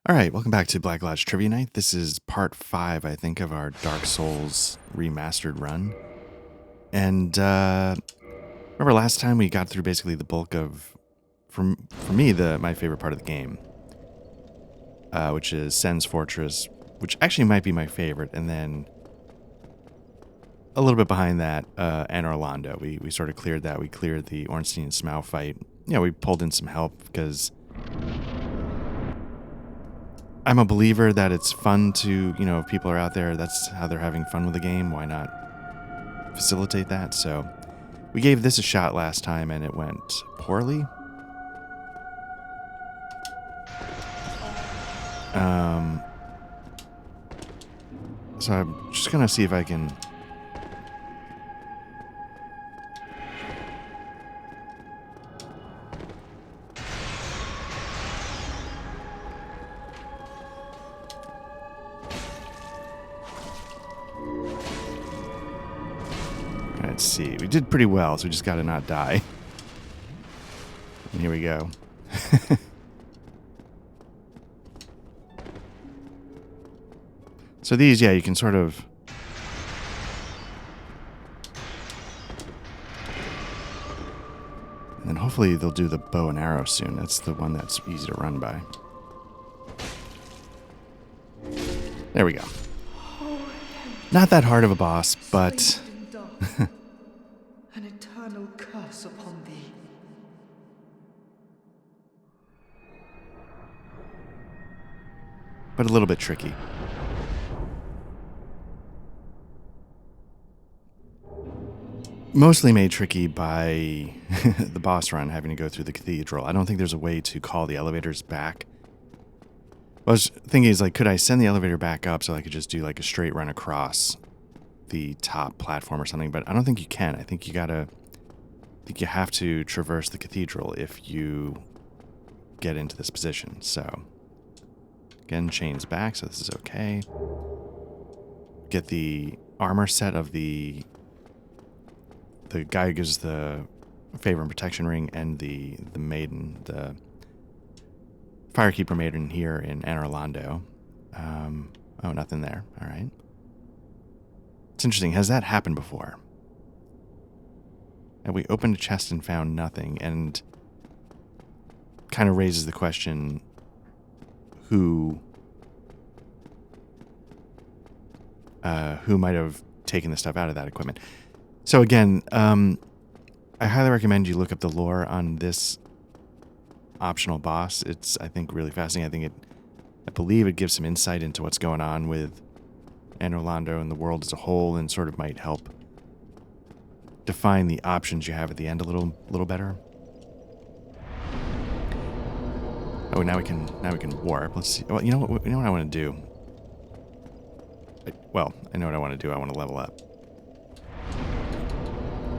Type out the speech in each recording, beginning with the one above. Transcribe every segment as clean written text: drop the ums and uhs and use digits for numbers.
All right, welcome back to Black Lodge Trivia Night. This is part 5, I think, of our Dark Souls remastered run. And remember last time we got through basically the bulk of, for me, my favorite part of the game, which is Sen's Fortress, which actually might be my favorite. And then a little bit behind that, Anor Londo. We sort of cleared that. We cleared the Ornstein and Smaug fight. Yeah, we pulled in some help because I'm a believer that it's fun to, if people are out there, that's how they're having fun with the game, why not facilitate that? So we gave this a shot last time and it went poorly. So I'm just going to see if I can... Let's see. We did pretty well, so we just got to not die. And here we go. So these, yeah, you can sort of... And then hopefully they'll do the bow and arrow soon. That's the one that's easy to run by. There we go. Not that hard of a boss, but... An eternal curse upon thee. But a little bit tricky. Mostly made tricky by the boss run having to go through the cathedral. I don't think there's a way to call the elevators back. What I was thinking is, like, could I send the elevator back up so I could just do like a straight run across the top platform or something? But I don't think you can. I think you have to traverse the cathedral if you get into this position. So again, chains back, so this is okay. Get the armor set of the guy who gives the favor and protection ring, and the maiden, the Firekeeper maiden here in Anor Londo. Oh, nothing there. All right. It's interesting. Has that happened before? And we opened a chest and found nothing, and kind of raises the question, who might have taken the stuff out of that equipment? So again, I highly recommend you look up the lore on this optional boss. It's, I think, really fascinating. I believe it gives some insight into what's going on with Anor Londo and the world as a whole, and sort of might help define the options you have at the end a little better. Oh, now we can warp. Let's see. Well, you know what I want to do. I know what I want to do. I want to level up.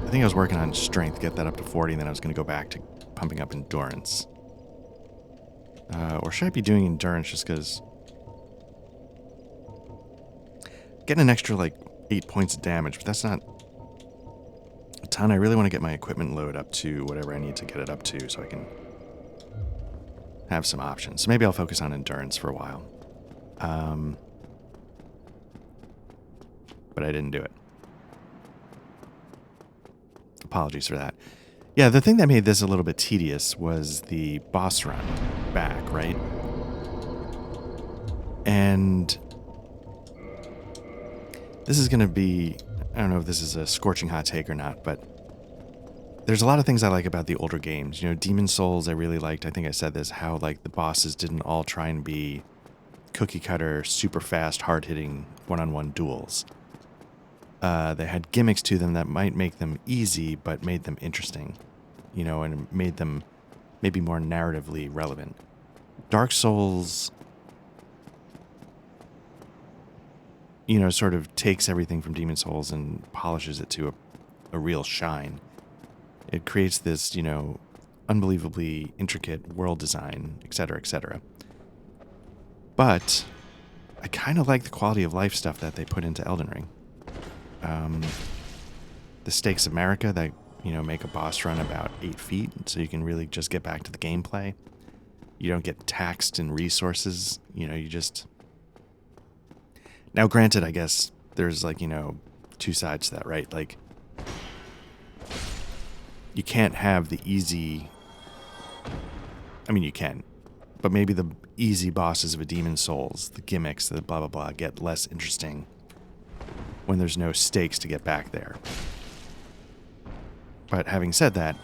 I think I was working on strength, get that up to 40, and then I was going to go back to pumping up endurance. Or should I be doing endurance just because... Getting an extra, 8 points of damage, but that's not a ton. I really want to get my equipment load up to whatever I need to get it up to so I can have some options. So maybe I'll focus on endurance for a while. But I didn't do it. Apologies for that. Yeah, the thing that made this a little bit tedious was the boss run back, right? And this is going to be, I don't know if this is a scorching hot take or not, but there's a lot of things I like about the older games. Demon Souls I really liked. I think I said this, how the bosses didn't all try and be cookie cutter, super fast, hard-hitting one-on-one duels. They had gimmicks to them that might make them easy, but made them interesting, and made them maybe more narratively relevant. Dark Souls, sort of takes everything from Demon Souls and polishes it to a real shine. It creates this, unbelievably intricate world design, etc., etc. But I kind of like the quality of life stuff that they put into Elden Ring. The Stakes of America that, make a boss run about 8 feet, so you can really just get back to the gameplay. You don't get taxed in resources. You know, you just... Now, granted, I guess there's, like, you know, two sides to that, right? Like, you can't have the easy... I mean, you can. But maybe the easy bosses of a Demon's Souls, the gimmicks, the blah, blah, blah, get less interesting when there's no stakes to get back there. But having said that,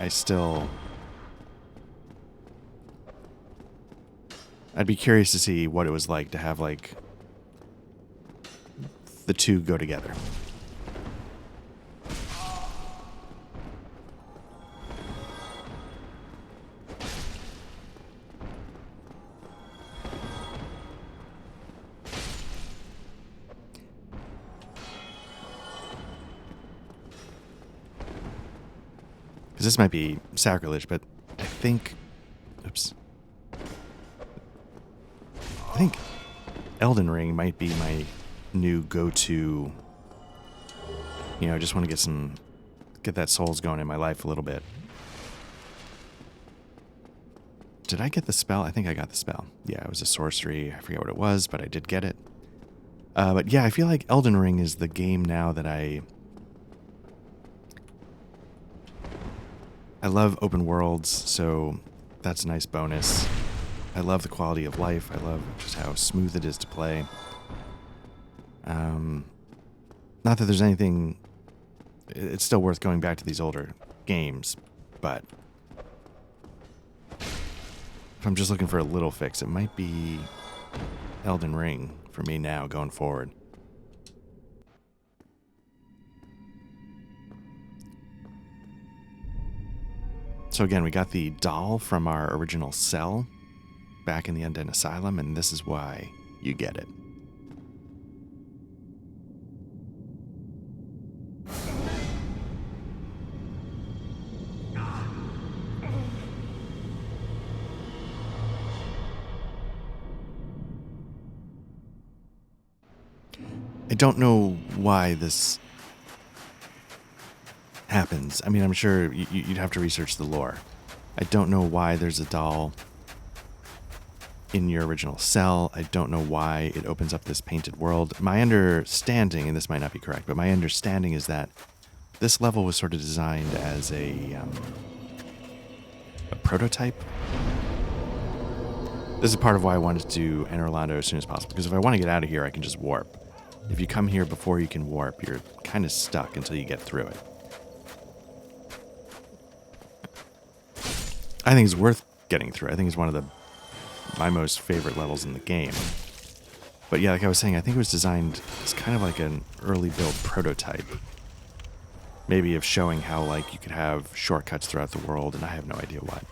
I'd be curious to see what it was like to have, like, the two go together. Because this might be sacrilege, but I think... Oops. I think Elden Ring might be my new go-to. You know, I just want to get that Souls going in my life a little bit. Did I get the spell? I think I got the spell. Yeah, it was a sorcery. I forget what it was, but I did get it. But yeah, I feel like Elden Ring is the game now that I love open worlds, so that's a nice bonus. I love the quality of life. I love just how smooth it is to play. Not that there's anything... It's still worth going back to these older games, but if I'm just looking for a little fix, it might be Elden Ring for me now going forward. So again, we got the doll from our original cell back in the Undead Asylum, and this is why you get it. I don't know why this happens. I mean, I'm sure you'd have to research the lore. I don't know why there's a doll in your original cell. I don't know why it opens up this painted world. My understanding, and this might not be correct, but my understanding is that this level was sort of designed as a prototype. This is part of why I wanted to do Anor Londo as soon as possible, because if I want to get out of here, I can just warp. If you come here before you can warp, you're kind of stuck until you get through it. I think it's worth getting through. I think it's one of my most favorite levels in the game. But yeah, like I was saying, I think it was designed as kind of like an early build prototype. Maybe of showing how, like, you could have shortcuts throughout the world, and I have no idea what.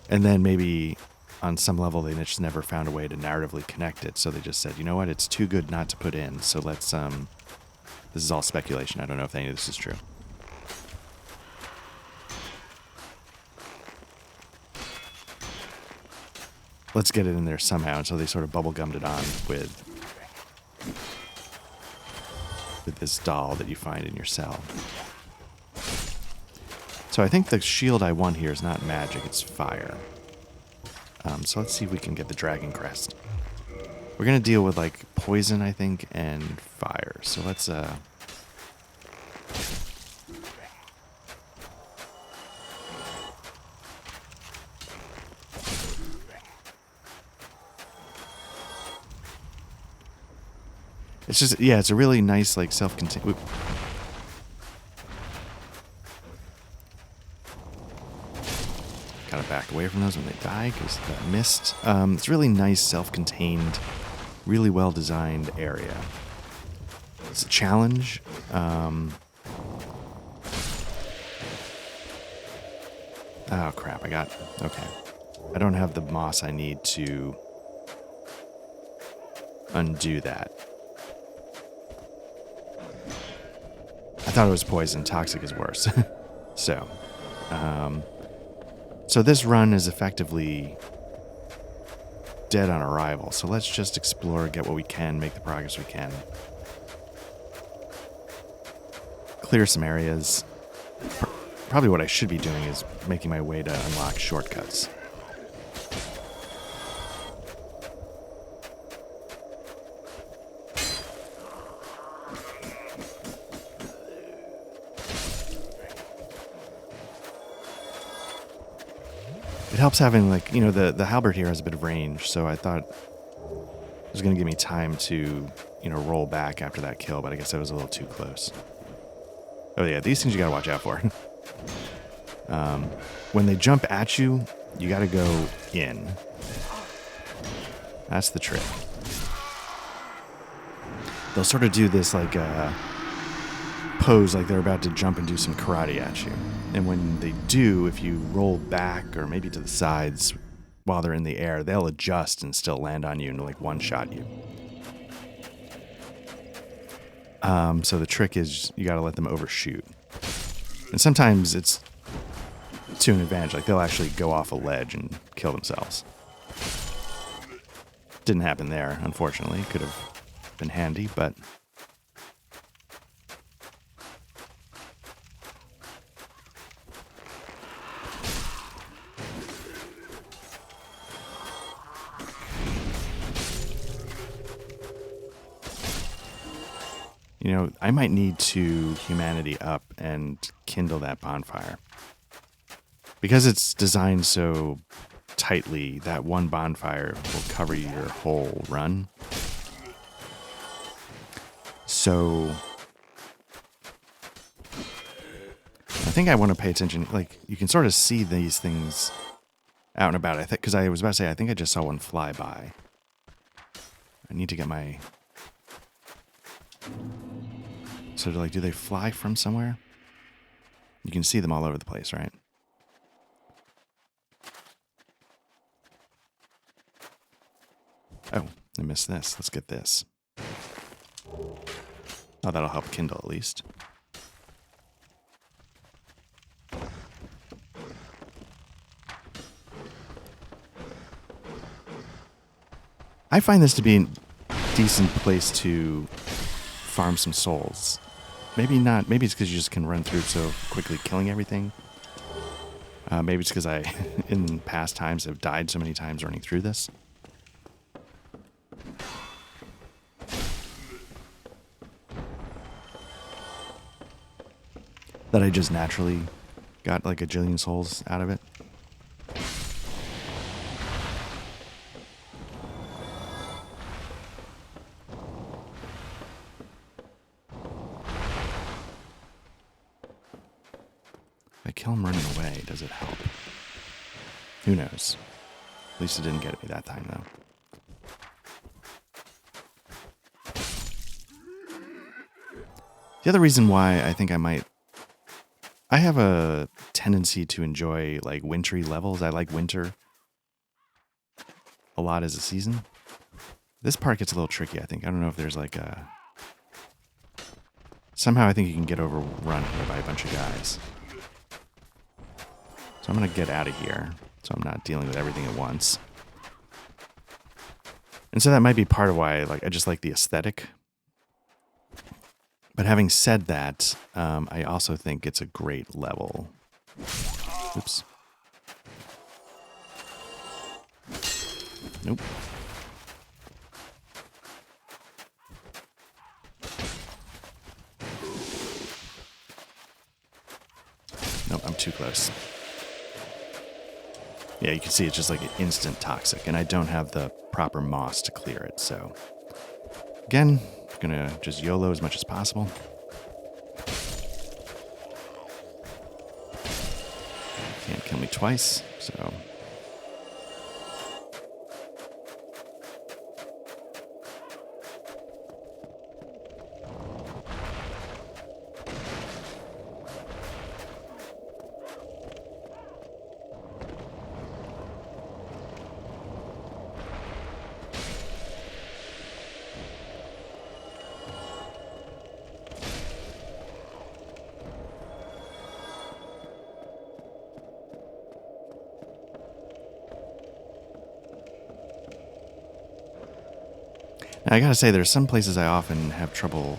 And then maybe on some level they just never found a way to narratively connect it, so they just said, you know what, it's too good not to put in, so let's, this is all speculation. I don't know if any of this is true. Let's get it in there somehow, and so they sort of bubblegummed it on with this doll that you find in your cell. So I think the shield I want here is not magic, it's fire. So let's see if we can get the Dragon Crest. We're going to deal with, like, poison, I think, and fire. So let's, it's just, yeah, it's a really nice, like, self-contained... Gotta back away from those when they die, because that missed. It's a really nice, self-contained, really well-designed area. It's a challenge. Oh, crap, okay. I don't have the moss I need to undo that. I thought it was poison. Toxic is worse. So this run is effectively dead on arrival. So let's just explore, get what we can, make the progress we can. Clear some areas. Probably what I should be doing is making my way to unlock shortcuts. helps having, like, you know, the halberd here has a bit of range, so I thought it was going to give me time to, you know, roll back after that kill, but I guess I was a little too close. Oh yeah, these things you got to watch out for. When they jump at you, you got to go in. That's the trick. They'll sort of do this, like, pose like they're about to jump and do some karate at you. And when they do, if you roll back or maybe to the sides while they're in the air, they'll adjust and still land on you and, like, one-shot you. So the trick is you got to let them overshoot. And sometimes it's to an advantage. Like, they'll actually go off a ledge and kill themselves. Didn't happen there, unfortunately. Could have been handy, but... You know, I might need to humanity up and kindle that bonfire. Because it's designed so tightly, that one bonfire will cover your whole run. So I think I want to pay attention. Like, you can sort of see these things out and about. I think, because I was about to say, I think I just saw one fly by. I need to get my... So, like, do they fly from somewhere? You can see them all over the place, right? Oh, I missed this. Let's get this. Oh, that'll help kindle at least. I find this to be a decent place to farm some souls. Maybe not. Maybe it's because you just can run through so quickly, killing everything. Maybe it's because I, in past times, have died so many times running through this. That I just naturally got like a jillion souls out of it. If I kill him running away, does it help? Who knows? At least it didn't get me that time, though. The other reason why I think I might... I have a tendency to enjoy, like, wintry levels. I like winter a lot as a season. This part gets a little tricky, I think. I don't know if there's, like, a... Somehow I think you can get overrun here by a bunch of guys. So I'm going to get out of here, so I'm not dealing with everything at once. And so that might be part of why I just like the aesthetic. But having said that, I also think it's a great level. Oops. Nope. Nope, I'm too close. Yeah, you can see it's just like an instant toxic, and I don't have the proper moss to clear it, so... Again, I'm gonna just YOLO as much as possible. Can't kill me twice, so... I gotta say, there's some places I often have trouble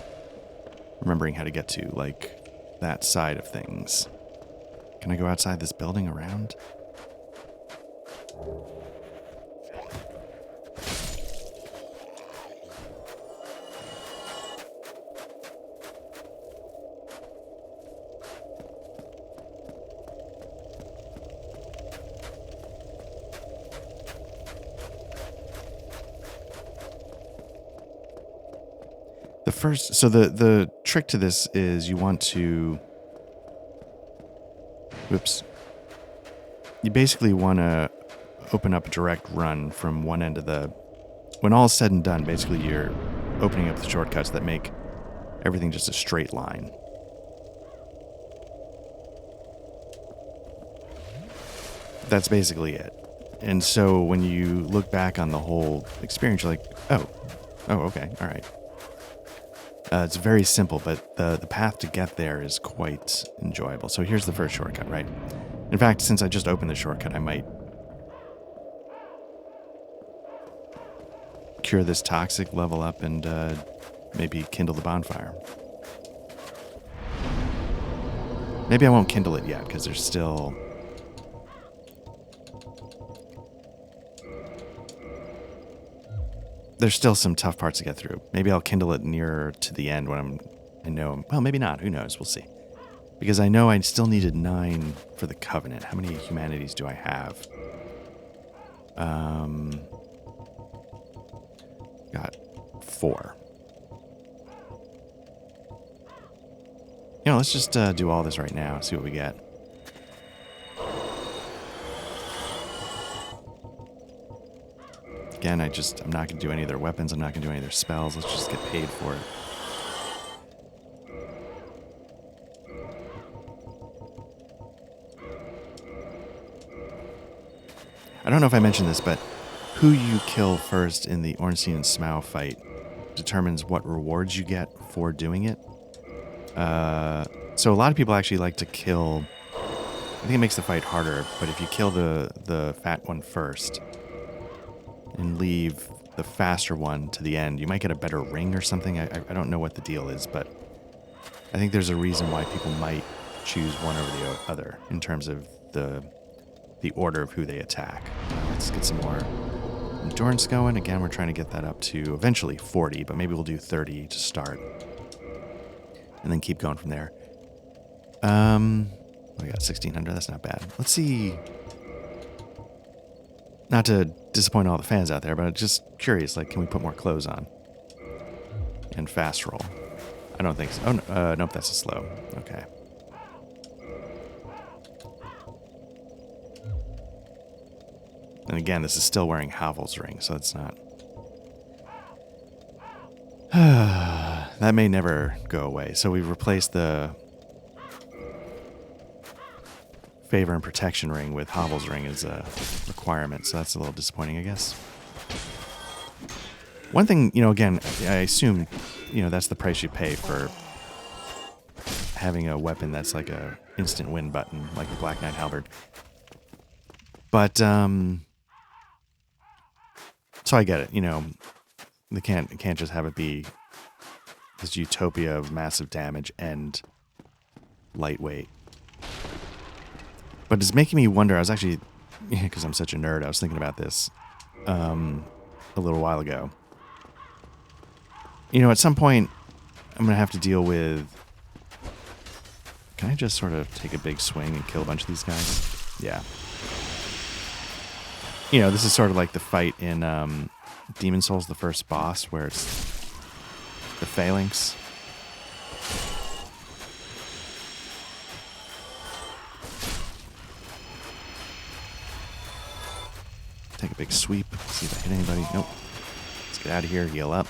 remembering how to get to, like that side of things. Can I go outside this building around? first, so the trick to this is you want to, whoops, you basically want to open up a direct run from one end of the, when all is said and done, basically you're opening up the shortcuts that make everything just a straight line. That's basically it. And so when you look back on the whole experience, you're like, oh, okay, all right. It's very simple, but the path to get there is quite enjoyable. So here's the first shortcut, right? In fact, since I just opened the shortcut, I might cure this toxic, level up, and maybe kindle the bonfire. Maybe I won't kindle it yet, because there's still... There's still some tough parts to get through. Maybe I'll kindle it nearer to the end when I know... Well, maybe not. Who knows? We'll see. Because I know I still needed 9 for the Covenant. How many humanities do I have? Got 4. You know, let's just do all this right now. See what we get. Again, I'm not going to do any of their weapons. I'm not going to do any of their spells. Let's just get paid for it. I don't know if I mentioned this, but who you kill first in the Ornstein and Smaug fight determines what rewards you get for doing it. So a lot of people actually like to kill... I think it makes the fight harder, but if you kill the fat one first and leave the faster one to the end, you might get a better ring or something. I don't know what the deal is, but I think there's a reason why people might choose one over the other in terms of the order of who they attack. Let's get some more endurance going. Again, we're trying to get that up to eventually 40, but maybe we'll do 30 to start. And then keep going from there. We got 1,600. That's not bad. Let's see. Not to disappoint all the fans out there, but I'm just curious, like, can we put more clothes on? And fast roll. I don't think so. Oh, no, nope, that's a slow. Okay. And again, this is still wearing Havel's ring, so it's not... That may never go away. So we've replaced the favor and protection ring with Havel's ring as a requirement, so that's a little disappointing, I guess. One thing, you know, again, I assume, you know, that's the price you pay for having a weapon that's like a instant win button, like the Black Knight Halberd. But, so I get it, you know, it can't just have it be this utopia of massive damage and lightweight. But it's making me wonder, I was actually, because I'm such a nerd, I was thinking about this a little while ago. You know, at some point, I'm going to have to deal with... Can I just sort of take a big swing and kill a bunch of these guys? Yeah. You know, this is sort of like the fight in Demon Souls, the first boss, where it's the phalanx. Take a big sweep, see if I hit anybody. Nope. Let's get out of here, heal up.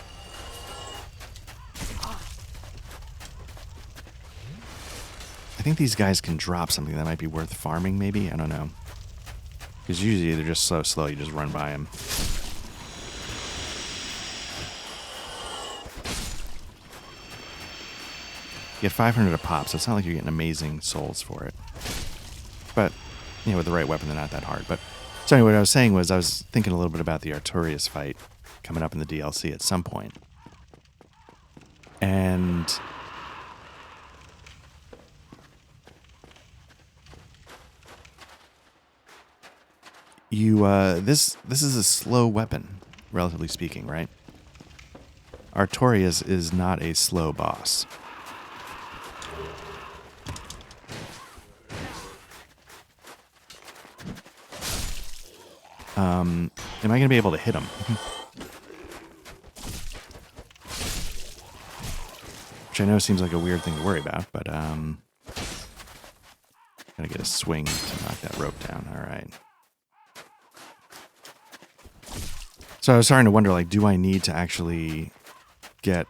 I think these guys can drop something that might be worth farming, maybe? I don't know. Because usually they're just so slow, you just run by them. You get 500 a pop, so it's not like you're getting amazing souls for it. But, you know, with the right weapon, they're not that hard. But so anyway, what I was saying was I was thinking a little bit about the Artorias fight coming up in the DLC at some point. And... this is a slow weapon, relatively speaking, right? Artorias is not a slow boss. Am I going to be able to hit him? I know seems like a weird thing to worry about, but gotta get a swing to knock that rope down. All right. So I was starting to wonder, like, do I need to actually get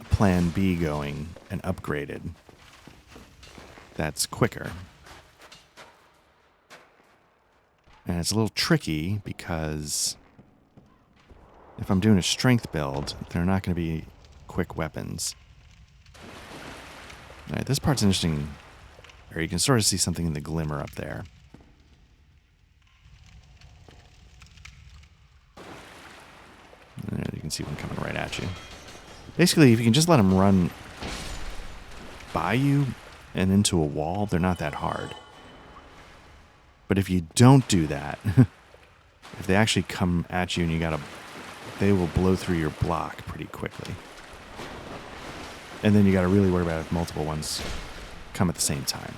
Plan B going and upgraded? That's quicker. And it's a little tricky because if I'm doing a strength build, they're not going to be quick weapons. All right, this part's interesting. Or you can sort of see something in the glimmer up there. You can see one coming right at you. Basically, if you can just let them run by you and into a wall, they're not that hard. But if you don't do that, if they actually come at you and you gotta, they will blow through your block pretty quickly. And then you gotta really worry about if multiple ones come at the same time.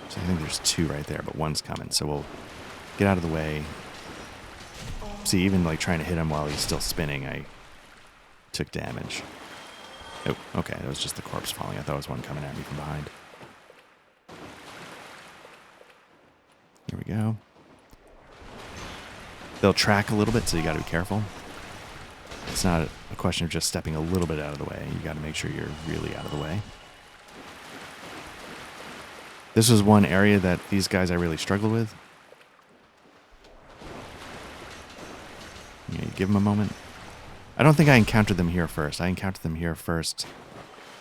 So I think there's two right there, but one's coming. So we'll get out of the way. See, even like trying to hit him while he's still spinning, I took damage. Oh, okay, that was just the corpse falling. I thought it was one coming at me from behind. Here we go. They'll track a little bit, so you got to be careful. It's not a question of just stepping a little bit out of the way. You got to make sure you're really out of the way. This was one area that these guys I really struggled with. You give them a moment. I don't think I encountered them here first. I encountered them here first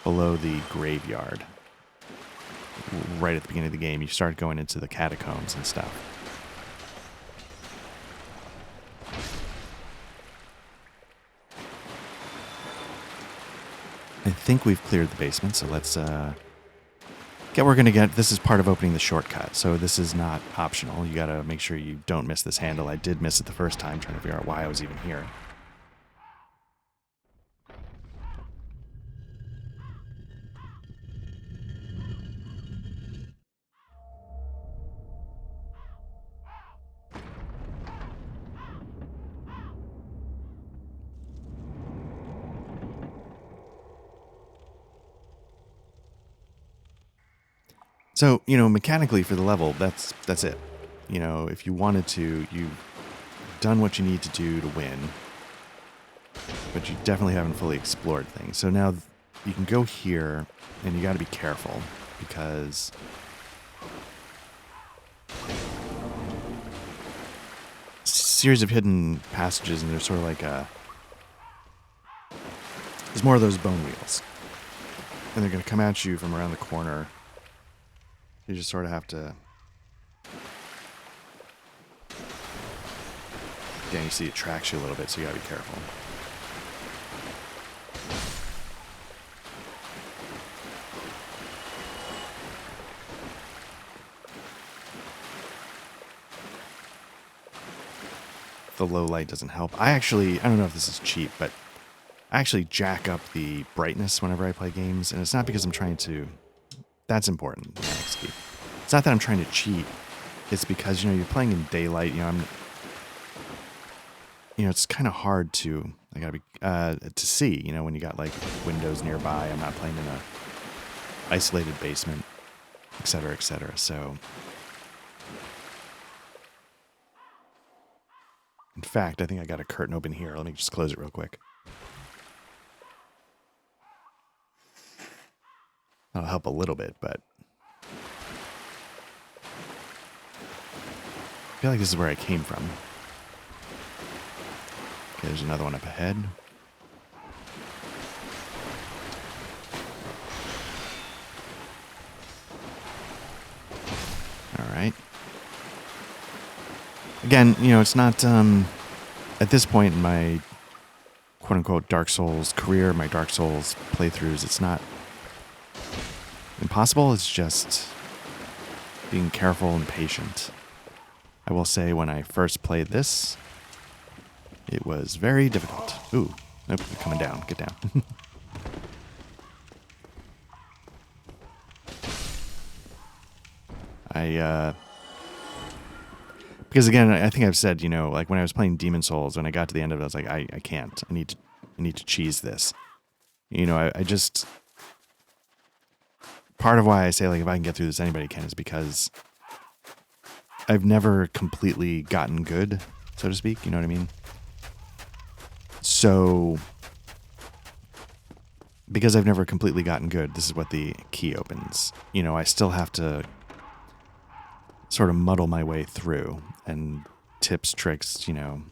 below the graveyard. Right at the beginning of the game, you start going into the catacombs and stuff. I think we've cleared the basement, so let's get what we're going to get. This is part of opening the shortcut, so this is not optional. You got to make sure you don't miss this handle. I did miss it the first time, trying to figure out why I was even here. So, you know, mechanically for the level, that's it. You know, if you wanted to, you've done what you need to do to win. But you definitely haven't fully explored things. So now you can go here, and you got to be careful, because series of hidden passages, and there's sort of like there's more of those bone wheels. And they're going to come at you from around the corner. You just sort of have to... Again, you see it tracks you a little bit, so you gotta be careful. The low light doesn't help. I don't know if this is cheap, but I actually jack up the brightness whenever I play games, and it's not because I'm trying to... That's important. Next key. It's not that I'm trying to cheat. It's because, you know, you're playing in daylight. You know, it's kind of hard to... I gotta be to see. You know, when you got like windows nearby. I'm not playing in a isolated basement, etc., etc. So, in fact, I think I got a curtain open here. Let me just close it real quick. That'll help a little bit, but I feel like this is where I came from. Okay, there's another one up ahead. All right. Again, you know, it's not, at this point in my quote-unquote Dark Souls career, my Dark Souls playthroughs, it's not impossible. It's just being careful and patient. I will say when I first played this, it was very difficult. Ooh, nope, they're coming down. Get down. Because again, I think I've said, you know, like when I was playing Demon Souls, when I got to the end of it, I was like, I can't. I need to I need to cheese this. You know, I just... Part of why I say, like, if I can get through this, anybody can, is because I've never completely gotten good, so to speak. You know what I mean? So, because I've never completely gotten good, this is what the key opens. You know, I still have to sort of muddle my way through, and tips, tricks, you know,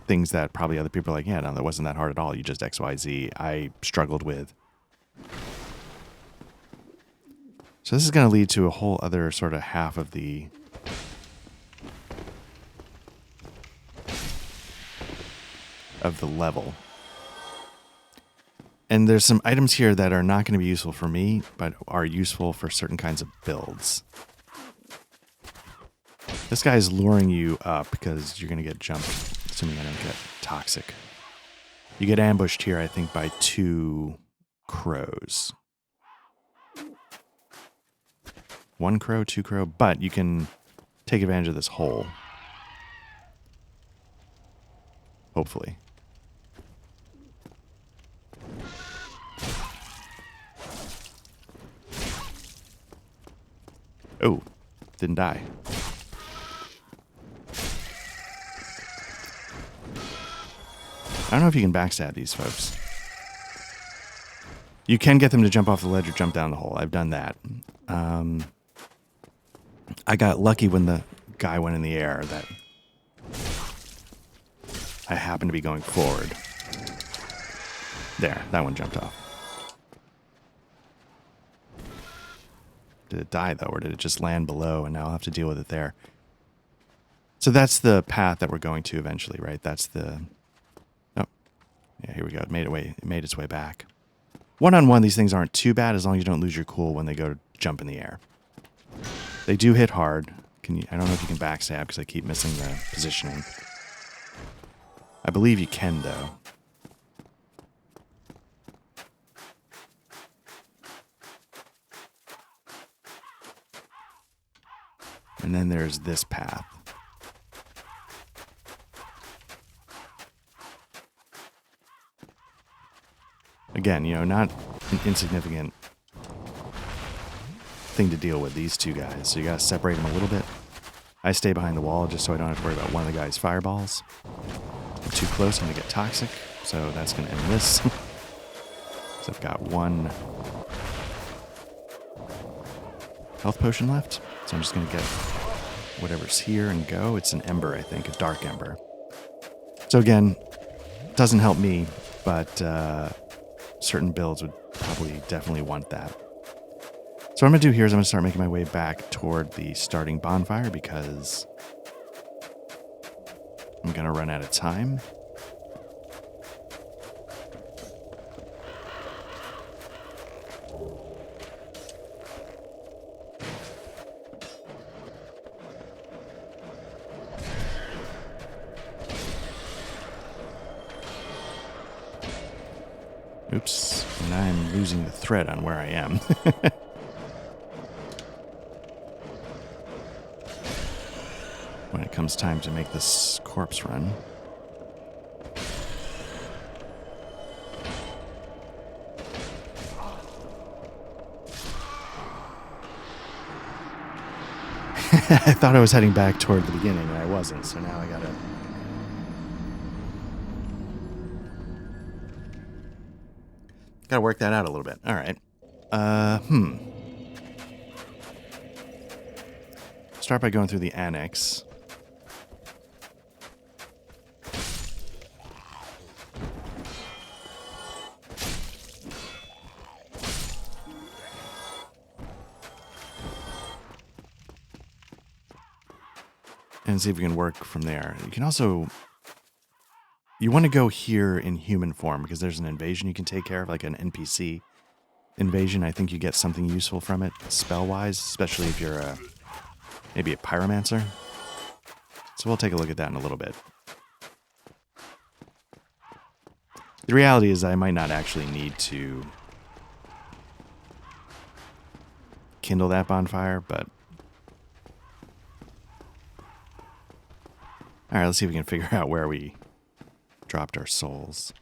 things that probably other people are like, yeah, no, that wasn't that hard at all. You just XYZ. I struggled with. So this is going to lead to a whole other sort of half of the level. And there's some items here that are not going to be useful for me, but are useful for certain kinds of builds. This guy is luring you up because you're going to get jumped, assuming I don't get toxic. You get ambushed here, I think, by 2 crows. 1 crow, 2 crow, but you can take advantage of this hole. Hopefully. Oh, didn't die. I don't know if you can backstab these folks. You can get them to jump off the ledge or jump down the hole. I've done that. I got lucky when the guy went in the air that I happened to be going forward. There, that one jumped off. Did it die, though, or did it just land below and now I'll have to deal with it there? So that's the path that we're going to eventually, right? That's the... Oh, yeah, here we go. It made its way back. One-on-one, these things aren't too bad as long as you don't lose your cool when they go to jump in the air. They do hit hard. I don't know if you can backstab because I keep missing the positioning. I believe you can, though. And then there's this path. Again, you know, not an insignificant thing to deal with, these 2 guys. So you gotta separate them a little bit. I stay behind the wall just so I don't have to worry about one of the guys' fireballs. If I'm too close, I'm gonna get toxic. So that's gonna end this. So I've got 1 health potion left. So I'm just gonna get whatever's here and go. It's an ember, I think, a dark ember. So again, doesn't help me, but certain builds would probably definitely want that. So what I'm going to do here is I'm going to start making my way back toward the starting bonfire because I'm going to run out of time. Oops, and I'm losing the thread on where I am. When it comes time to make this corpse run. I thought I was heading back toward the beginning, and I wasn't, so now I gotta work that out a little bit. All right. Start by going through the annex. And see if we can work from there. You can also... You want to go here in human form because there's an invasion you can take care of, like an NPC invasion. I think you get something useful from it, spell-wise, especially if you're maybe a pyromancer. So we'll take a look at that in a little bit. The reality is I might not actually need to kindle that bonfire, but... Alright, let's see if we can figure out where we dropped our souls.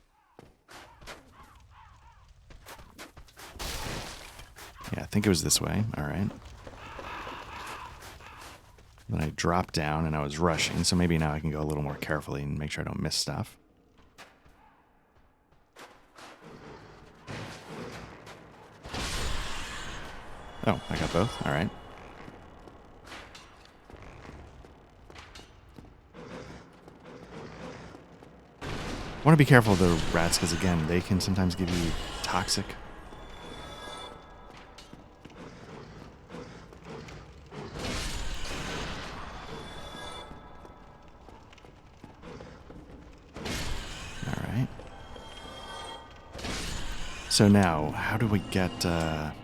Yeah, I think it was this way. All right. Then I dropped down and I was rushing, so maybe now I can go a little more carefully and make sure I don't miss stuff. Oh, I got both? All right. I want to be careful of the rats because, again, they can sometimes give you toxic. All right. So now, how do we get... There's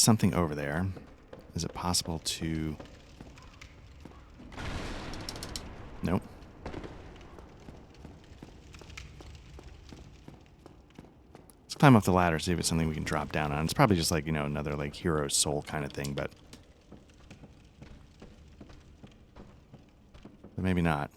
something over there. Is it possible to... Nope. Let's climb up the ladder, see if it's something we can drop down on. It's probably just like, you know, another like hero soul kind of thing, but maybe not.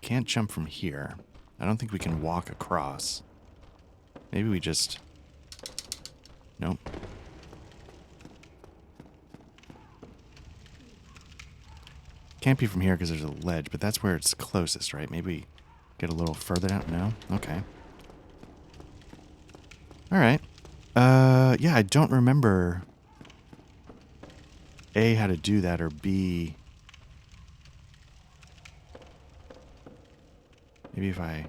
Can't jump from here. I don't think we can walk across. Maybe we just... Nope. Can't be from here because there's a ledge, but that's where it's closest, right? Maybe get a little further down? No? Okay. Alright. Yeah, I don't remember A, how to do that, or B... Maybe if I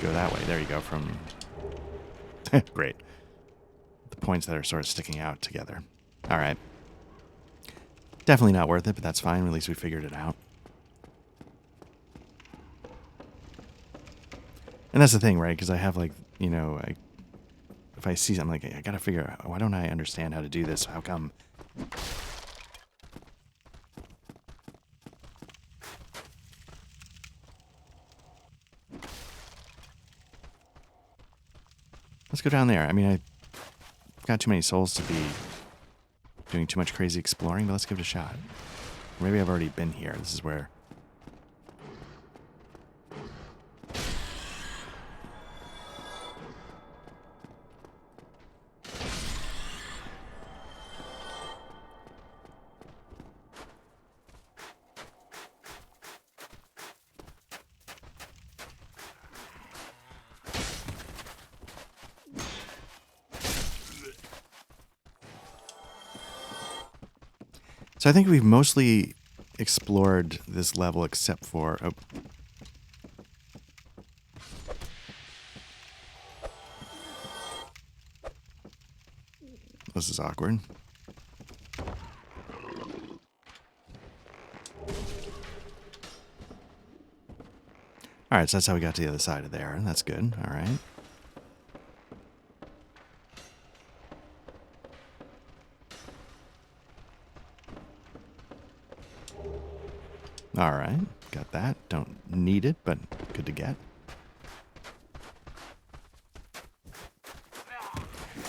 go that way. There you go, from... Great. The points that are sort of sticking out together. Alright. Definitely not worth it, but that's fine. At least we figured it out. And that's the thing, right? Because I have, like, you know, if I see something, like, I gotta figure out, why don't I understand how to do this? How come... Let's go down there. I mean, I've got too many souls to be doing too much crazy exploring, but let's give it a shot. Or maybe I've already been here. This is where... So I think we've mostly explored this level except for... Oh. This is awkward. Alright, so that's how we got to the other side of there. That's good. Alright. Alright, got that. Don't need it, but good to get.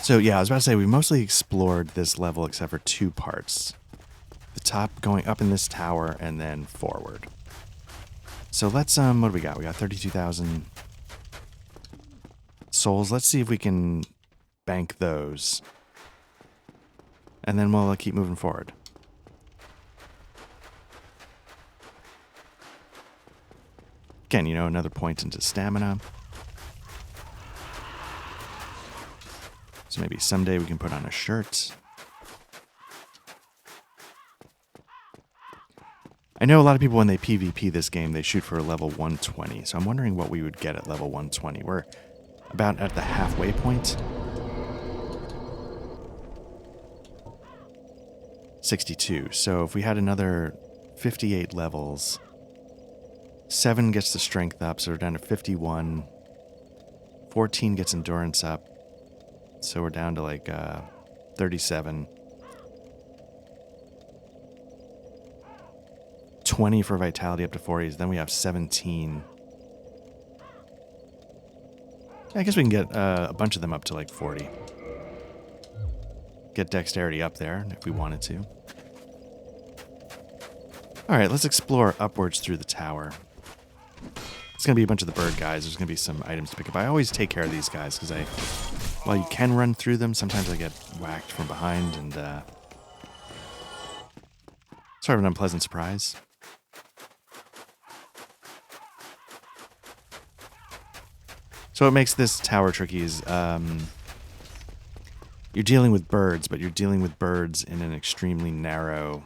So yeah, I was about to say, we mostly explored this level except for two parts. The top going up in this tower and then forward. So let's, what do we got? We got 32,000 souls. Let's see if we can bank those. And then we'll keep moving forward. Again, you know, another point into stamina. So maybe someday we can put on a shirt. I know a lot of people when they PvP this game, they shoot for a level 120. So I'm wondering what we would get at level 120. We're about at the halfway point. 62. So if we had another 58 levels... 7 gets the strength up, so we're down to 51. 14 gets endurance up, so we're down to like 37. 20 for vitality up to 40, then we have 17. I guess we can get a bunch of them up to like 40. Get dexterity up there if we wanted to. All right, let's explore upwards through the tower. It's going to be a bunch of the bird guys. There's going to be some items to pick up. I always take care of these guys because while you can run through them, sometimes I get whacked from behind and sort of an unpleasant surprise. So what makes this tower tricky is you're dealing with birds, but you're dealing with birds in an extremely narrow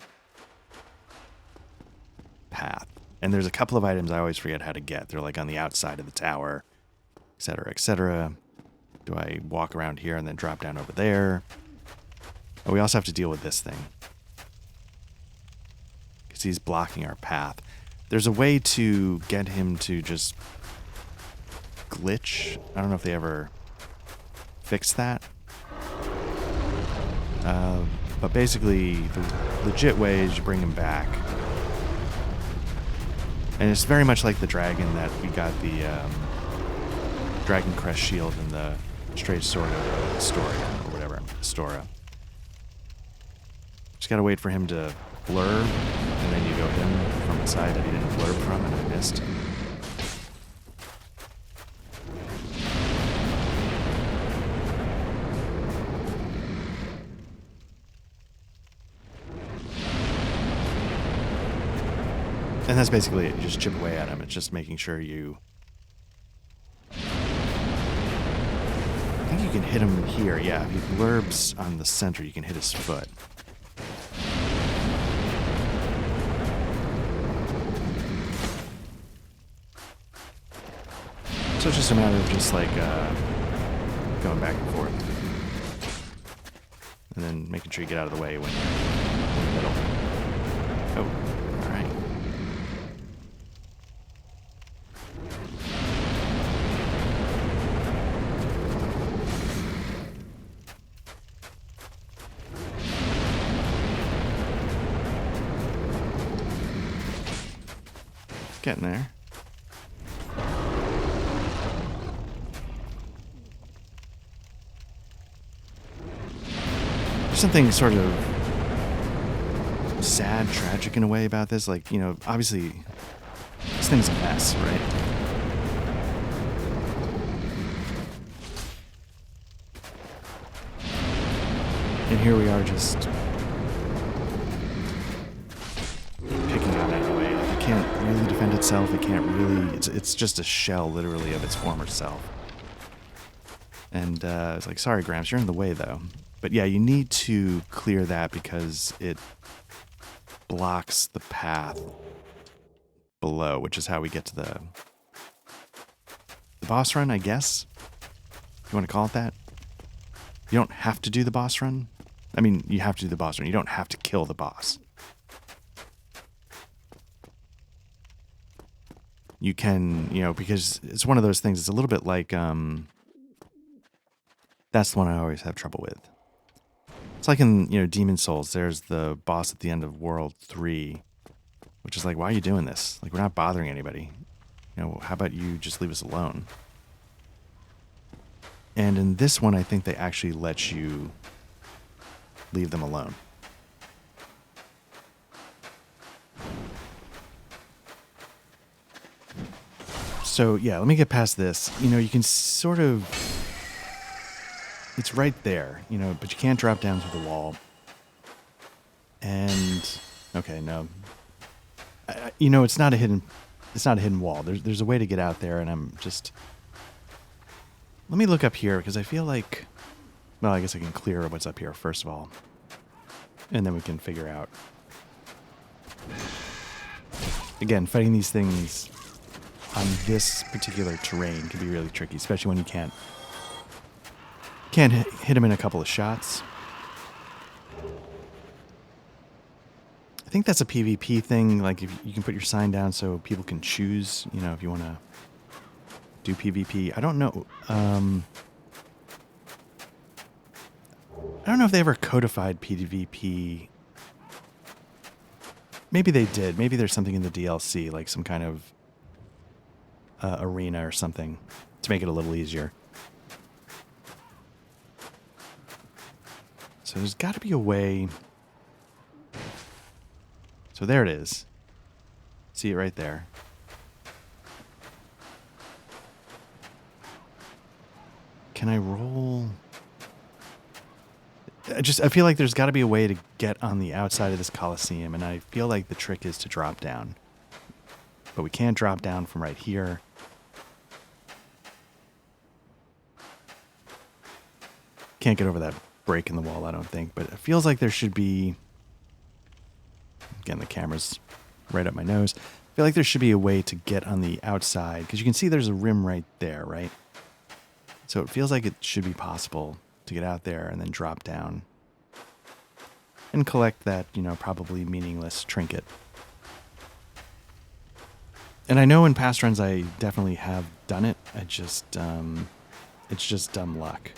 path. And there's a couple of items I always forget how to get. They're like on the outside of the tower, etc., etc. Do I walk around here and then drop down over there? Oh, we also have to deal with this thing, because he's blocking our path. There's a way to get him to just glitch. I don't know if they ever fixed that. But basically, the legit way is you bring him back. And it's very much like the dragon that we got the Dragon Crest shield in the Straight Sword of Astoria, or whatever, Astora. Just gotta wait for him to blur, and then you go hit him from the side that he didn't blur from, and I missed. And that's basically it. You just chip away at him. It's just making sure you... I think you can hit him here. Yeah, if he blurbs on the center, you can hit his foot. So it's just a matter of just like going back and forth. And then making sure you get out of the way when you're in the middle. Oh, alright. Getting there. There's something sort of sad, tragic in a way about this. Like, you know, obviously, this thing's a mess, right? And here we are just picking on it anyway. Like, it can't really defend itself. It can't really... It's just a shell, literally, of its former self. And it's like, sorry, Gramps, you're in the way, though. But yeah, you need to clear that because it blocks the path below, which is how we get to the boss run, I guess. You want to call it that? You don't have to do the boss run. I mean, you have to do the boss run. You don't have to kill the boss. You can, you know, because it's one of those things. It's a little bit like, that's the one I always have trouble with. It's like in, you know, Demon Souls, there's the boss at the end of World 3, which is like, why are you doing this? Like, we're not bothering anybody. You know, how about you just leave us alone? And in this one, I think they actually let you leave them alone. So, yeah, let me get past this. You know, you can sort of... It's right there, you know, but you can't drop down through the wall. And... Okay, no. You know, it's not a hidden wall. There's a way to get out there, and I'm just... Let me look up here, because I feel like... Well, I guess I can clear what's up here, first of all. And then we can figure out... Again, fighting these things on this particular terrain can be really tricky, especially when you can't hit them in a couple of shots. I think that's a PvP thing. Like, if you can put your sign down so people can choose, you know, if you want to do PvP. I don't know. I don't know if they ever codified PvP. Maybe they did. Maybe there's something in the DLC, like some kind of arena or something to make it a little easier. So there's got to be a way. So there it is. See it right there. Can I roll? I feel like there's got to be a way to get on the outside of this Coliseum, and I feel like the trick is to drop down. But we can't drop down from right here. Can't get over that break in the wall, I don't think, but it feels like there should be... Again, the camera's right up my nose. I feel like there should be a way to get on the outside, because you can see there's a rim right there, right? So it feels like it should be possible to get out there and then drop down and collect that, you know, probably meaningless trinket. And I know in past runs I definitely have done it. It's just dumb luck.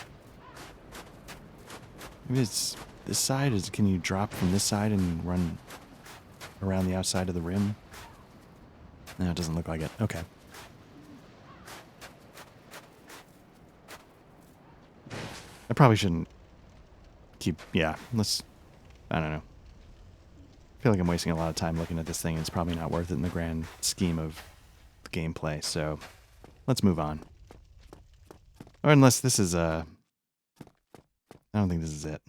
Maybe it's this side. Can you drop from this side and run around the outside of the rim? No, it doesn't look like it. Okay. I probably shouldn't keep... Yeah, I don't know. I feel like I'm wasting a lot of time looking at this thing. It's probably not worth it in the grand scheme of the gameplay, so let's move on. Or unless this is I don't think this is it.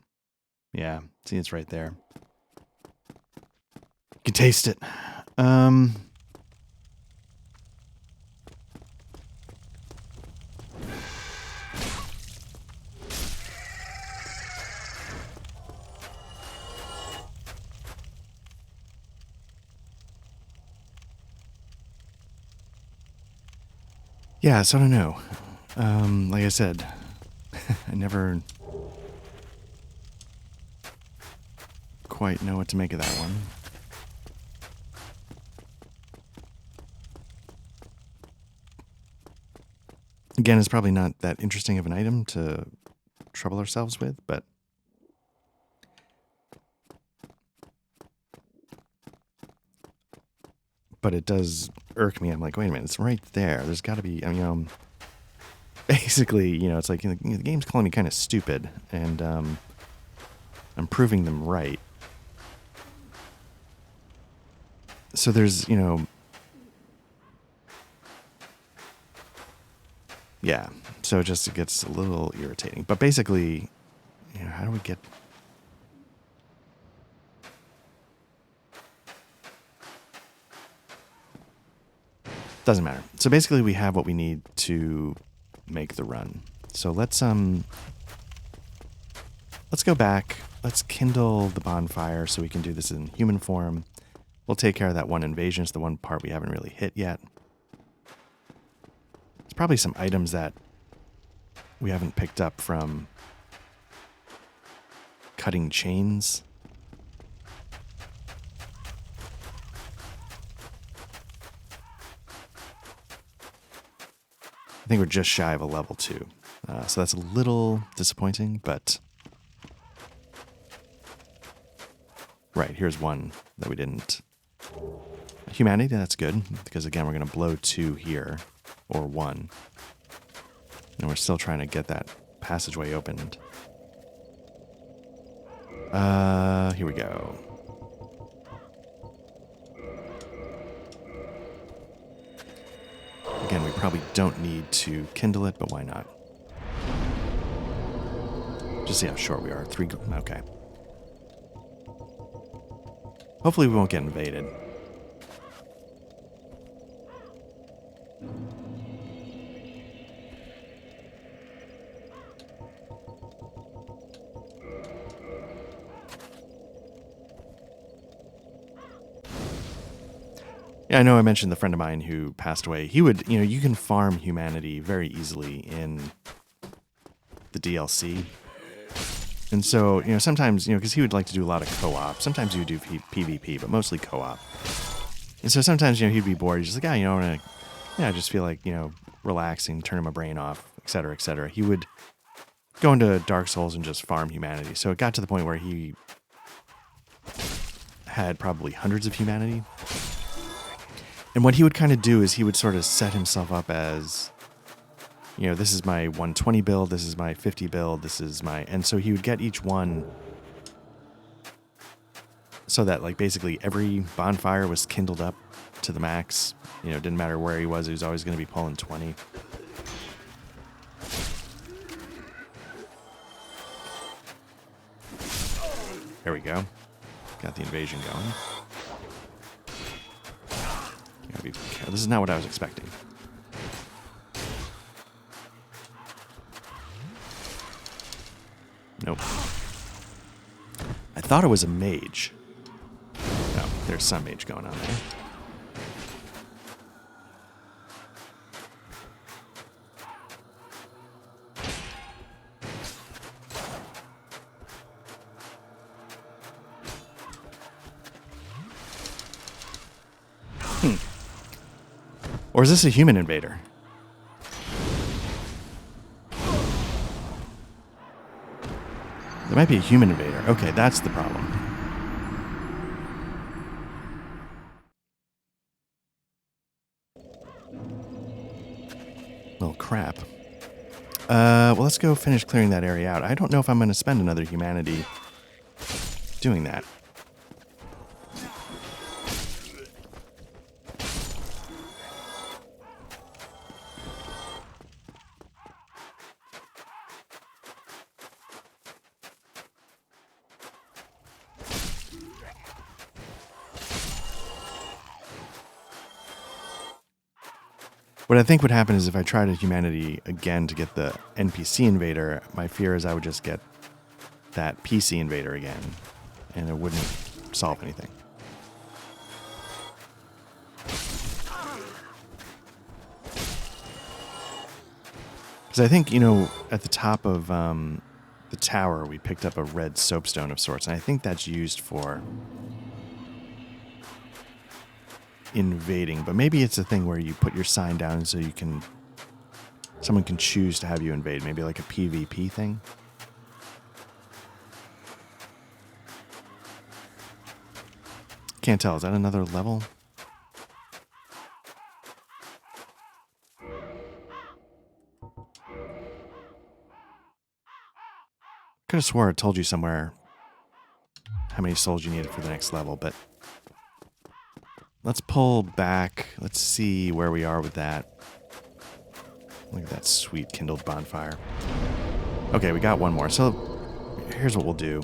Yeah, see, it's right there. You can taste it. Yeah, so I don't know. Like I said, I never quite know what to make of that one. Again, it's probably not that interesting of an item to trouble ourselves with, but it does irk me. I'm like, wait a minute, it's right there. There's got to be, I mean, basically, you know, it's like, you know, the game's calling me kind of stupid, and I'm proving them right. So there's, you know, yeah, so it gets a little irritating. But basically, you know, how do we get... Doesn't matter. So basically we have what we need to make the run. So let's go back. Let's kindle the bonfire so we can do this in human form. We'll take care of that one invasion. It's the one part we haven't really hit yet. There's probably some items that we haven't picked up from cutting chains. I think we're just shy of a level 2. So that's a little disappointing, but... Right, here's one that we didn't. Humanity, that's good, because again, we're going to blow 2 here, or 1. And we're still trying to get that passageway opened. Here we go. Again, we probably don't need to kindle it, but why not? Just see how short we are. 3, okay. Hopefully we won't get invaded. Yeah, I know I mentioned the friend of mine who passed away. He would, you know, you can farm humanity very easily in the DLC. And so, you know, sometimes, you know, because he would like to do a lot of co-op. Sometimes he would do PvP, but mostly co-op. And so sometimes, you know, he'd be bored. He's just like, I want to, I just feel like, you know, relaxing, turning my brain off, et cetera, et cetera. He would go into Dark Souls and just farm humanity. So it got to the point where he had probably hundreds of humanity. And what he would kind of do is he would sort of set himself up as, you know, this is my 120 build, this is my 50 build, this is my... And so he would get each one so that, like, basically every bonfire was kindled up to the max. You know, it didn't matter where he was always going to be pulling 20. There we go. Got the invasion going. Gotta be careful. This is not what I was expecting. Nope. I thought it was a mage. No, there's some mage going on there. Or is this a human invader? There might be a human invader. Okay, that's the problem. Well, crap. Well, let's go finish clearing that area out. I don't know if I'm going to spend another humanity doing that. What I think would happen is if I tried a humanity again to get the NPC invader, my fear is I would just get that PC invader again, and it wouldn't solve anything. Because I think, you know, at the top of the tower, we picked up a red soapstone of sorts, and I think that's used for invading, but maybe it's a thing where you put your sign down so you can, someone can choose to have you invade, maybe like a PvP thing. Can't tell, is that another level? Could have swore it told you somewhere how many souls you needed for the next level, but let's pull back. Let's see where we are with that. Look at that sweet kindled bonfire. Okay, we got one more. So here's what we'll do.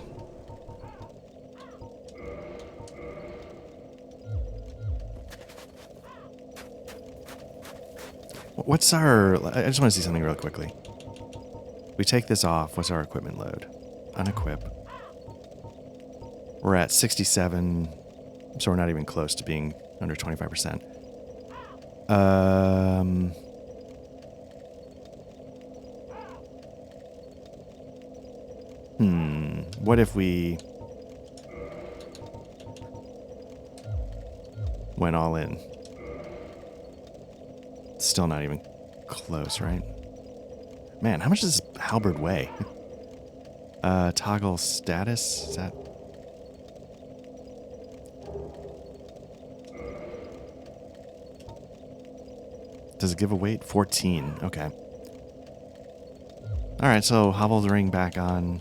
What's our... I just want to see something real quickly. We take this off. What's our equipment load? Unequip. We're at 67, so we're not even close to being under 25%. What if we went all in? Still not even close, right? Man, how much does this halberd weigh? Toggle status? Is that... Does it give a weight? 14. Okay. Alright, so hobble the ring back on.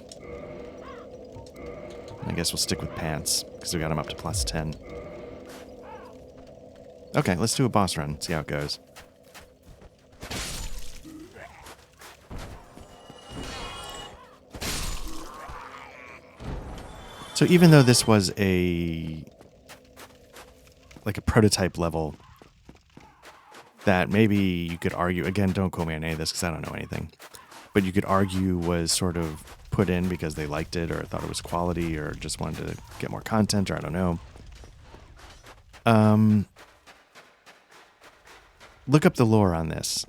I guess we'll stick with pants, because we got him up to plus 10. Okay, let's do a boss run, see how it goes. So even though this was a prototype level that maybe you could argue, again, don't quote me on any of this because I don't know anything, but you could argue was sort of put in because they liked it or thought it was quality or just wanted to get more content, or I don't know. Look up the lore on this.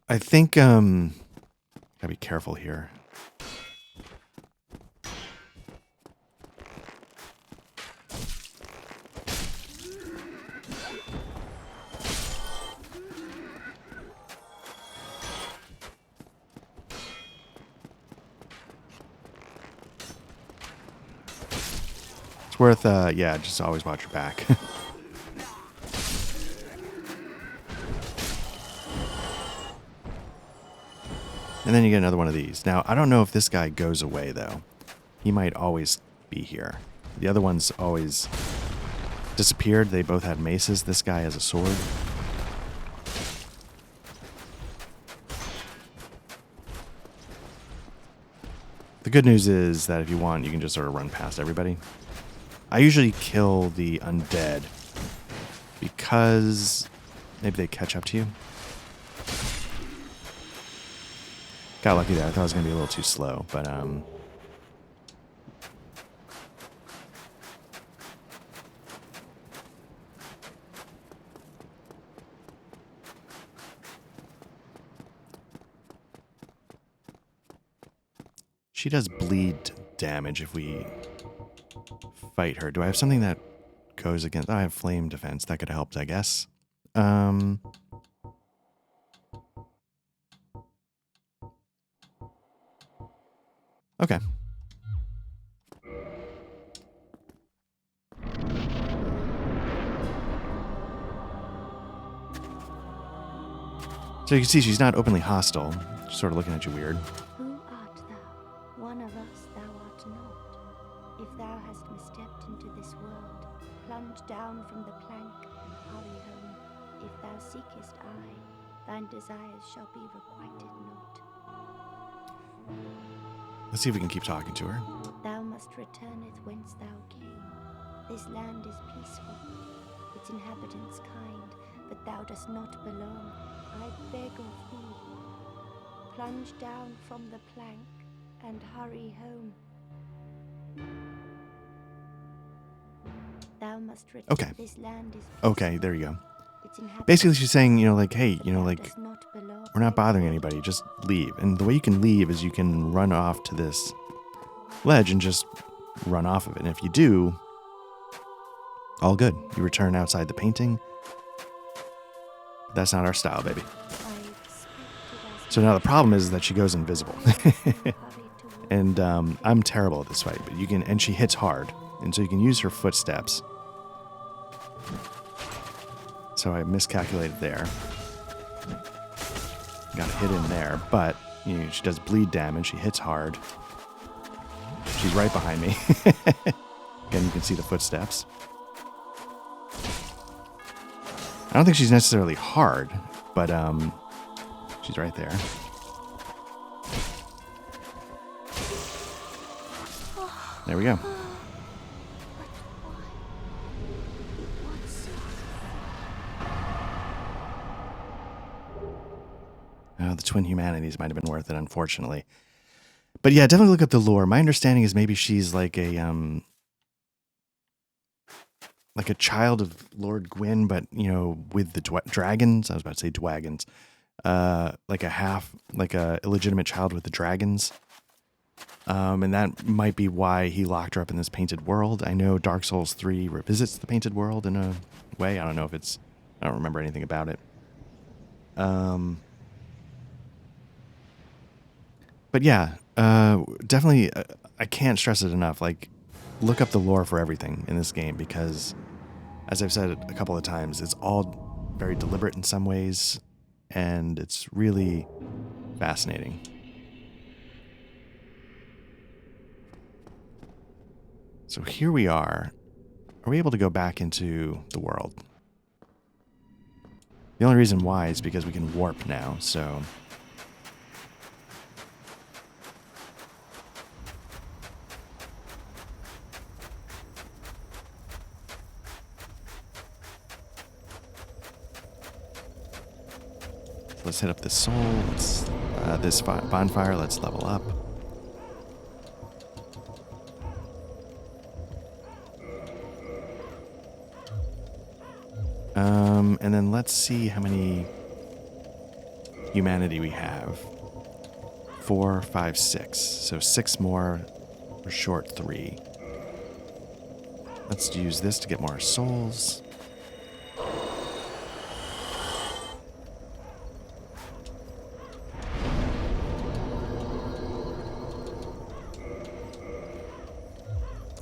I think, gotta be careful here. It's worth, yeah, just always watch your back. And then you get another one of these. Now, I don't know if this guy goes away, though. He might always be here. The other ones always disappeared. They both had maces. This guy has a sword. The good news is that if you want, you can just sort of run past everybody. I usually kill the undead because maybe they catch up to you. Got lucky there. I thought it was going to be a little too slow, but she does bleed damage if we fight her. Do I have something that goes against... I have flame defense. That could have helped, I guess. Okay. So you can see she's not openly hostile. She's sort of looking at you weird. Who art thou? One of us thou art not. If thou hast misstepped into this world, plunge down from the plank and hurry home. If thou seekest I, thine desires shall be requited not. Let's see if we can keep talking to her. Thou must returneth whence thou came. This land is peaceful, its inhabitants kind, but thou dost not belong. I beg of thee, plunge down from the plank and hurry home. Thou must return. Okay. This land is Okay, there you go. its inhabitants Basically, she's saying, you know, like, hey, you know, like, does not belong. we're not bothering anybody. Just leave. And the way you can leave is you can run off to this ledge and just run off of it. And if you do, all good. You return outside the painting. That's not our style, baby. So now the problem is that she goes invisible. And I'm terrible at this fight, but you can, and she hits hard. And so you can use her footsteps. So I miscalculated there. Got a hit in there, but you know, she does bleed damage. She hits hard. She's right behind me. Again, you can see the footsteps. I don't think she's necessarily hard, but she's right there. There we go. Oh, the twin humanities might have been worth it, unfortunately. But yeah, definitely look up the lore. My understanding is maybe she's like a child of Lord Gwyn, but you know, with the dragons. I was about to say dwagons. Like a illegitimate child with the dragons. And that might be why he locked her up in this painted world. I know Dark Souls 3 revisits the painted world in a way. I don't know if it's... I don't remember anything about it. But yeah, definitely, I can't stress it enough. Like, look up the lore for everything in this game because, as I've said a couple of times, it's all very deliberate in some ways, and it's really fascinating. So here we are. Are we able to go back into the world? The only reason why is because we can warp now, so... Let's hit up this soul. Let's this bonfire. Let's level up. And then let's see how many humanity we have. 4, 5, 6. So 6 more. We're short 3. Let's use this to get more souls.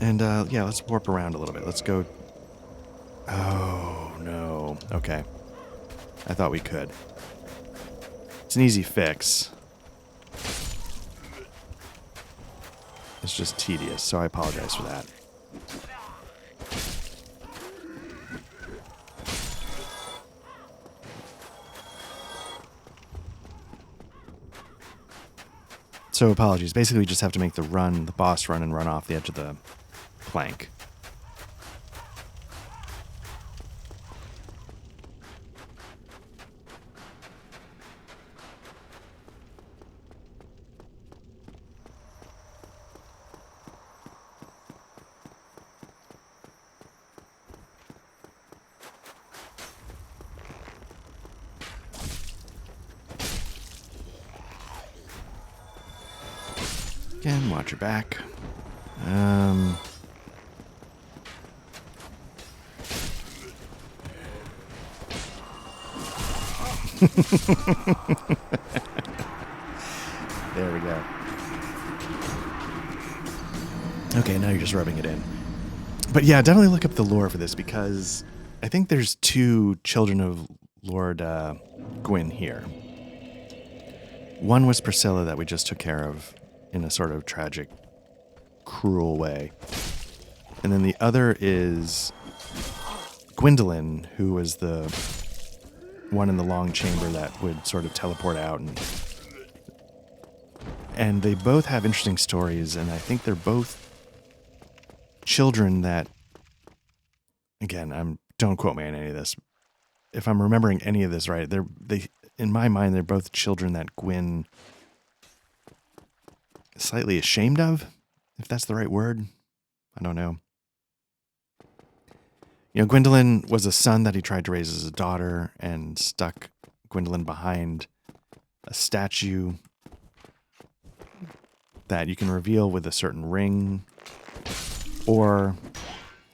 And, yeah, let's warp around a little bit. Let's go... Oh, no. Okay. I thought we could. It's an easy fix. is just tedious, so I apologize for that. So apologies. Basically, we just have to make the boss run and run off the edge of the plank. Again, watch your back. There we go. Okay, now you're just rubbing it in. But yeah, definitely look up the lore for this because I think there's 2 children of Lord Gwyn here. One was Priscilla that we just took care of in a sort of tragic, cruel way. And then the other is Gwendolyn, who was the one in the long chamber that would sort of teleport out. And they both have interesting stories, and I think they're both children that, again, don't quote me on any of this. If I'm remembering any of this right, they in my mind, they're both children that Gwyn is slightly ashamed of, if that's the right word. I don't know. You know, Gwendolyn was a son that he tried to raise as a daughter and stuck Gwendolyn behind a statue that you can reveal with a certain ring, or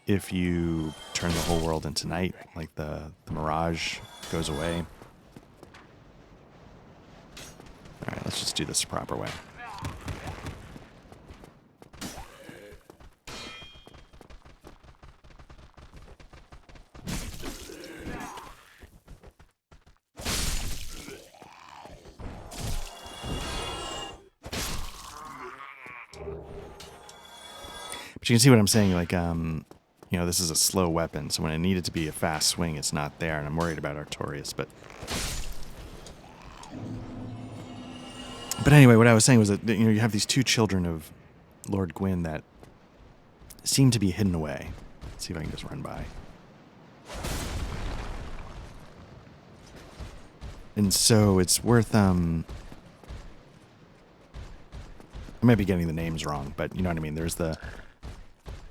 if you turn the whole world into night, like the mirage goes away. All right, let's just do this the proper way. But you can see what I'm saying, like, you know, this is a slow weapon, so when it needed to be a fast swing, it's not there, and I'm worried about Artorias, but anyway, what I was saying was that, you know, you have these 2 children of Lord Gwyn that seem to be hidden away. Let's see if I can just run by. And so it's worth, I might be getting the names wrong, but you know what I mean. There's the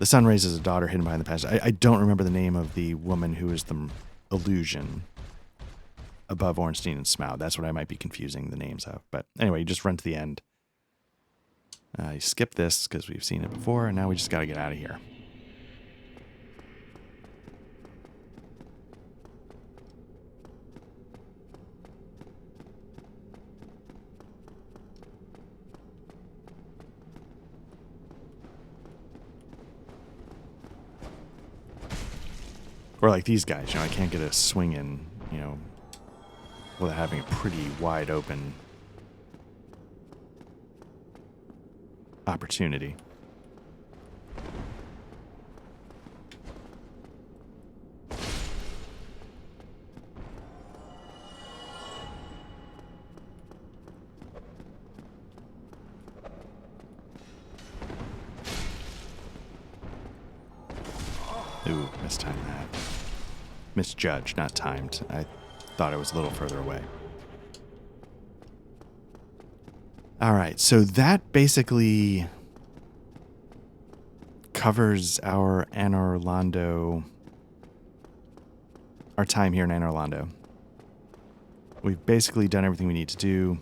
son raises a daughter hidden behind the passage. I don't remember the name of the woman who is the illusion above Ornstein and Smaug. That's what I might be confusing the names of. But anyway, you just run to the end. You skip this because we've seen it before, and now we just got to get out of here. Or like these guys, you know, I can't get a swing in, you know, without having a pretty wide open opportunity. Ooh, mistimed that. Misjudged, not timed. I thought it was a little further away. All right, so that basically covers our Anor Londo, our time here in Anor Londo. We've basically done everything we need to do.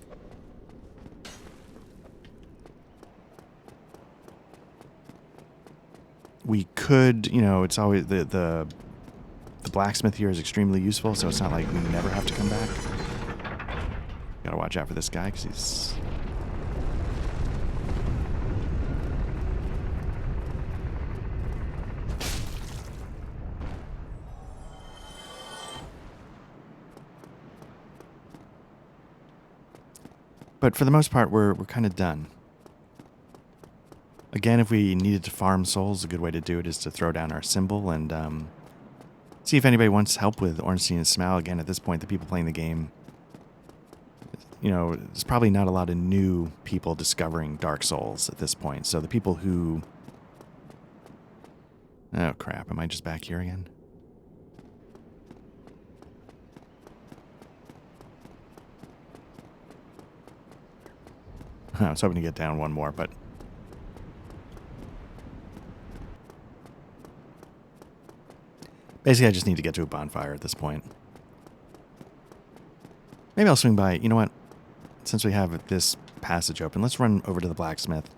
We could, you know, it's always the blacksmith here is extremely useful, so it's not like we never have to come back. Gotta watch out for this guy because he's... But for the most part, we're kind of done. Again, if we needed to farm souls, a good way to do it is to throw down our symbol and see if anybody wants help with Ornstein and Smaug. Again, at this point, the people playing the game, you know, there's probably not a lot of new people discovering Dark Souls at this point. So the people who... Oh, crap. Am I just back here again? I was hoping to get down one more, but... Basically, I just need to get to a bonfire at this point. Maybe I'll swing by. You know what? Since we have this passage open, let's run over to the blacksmith.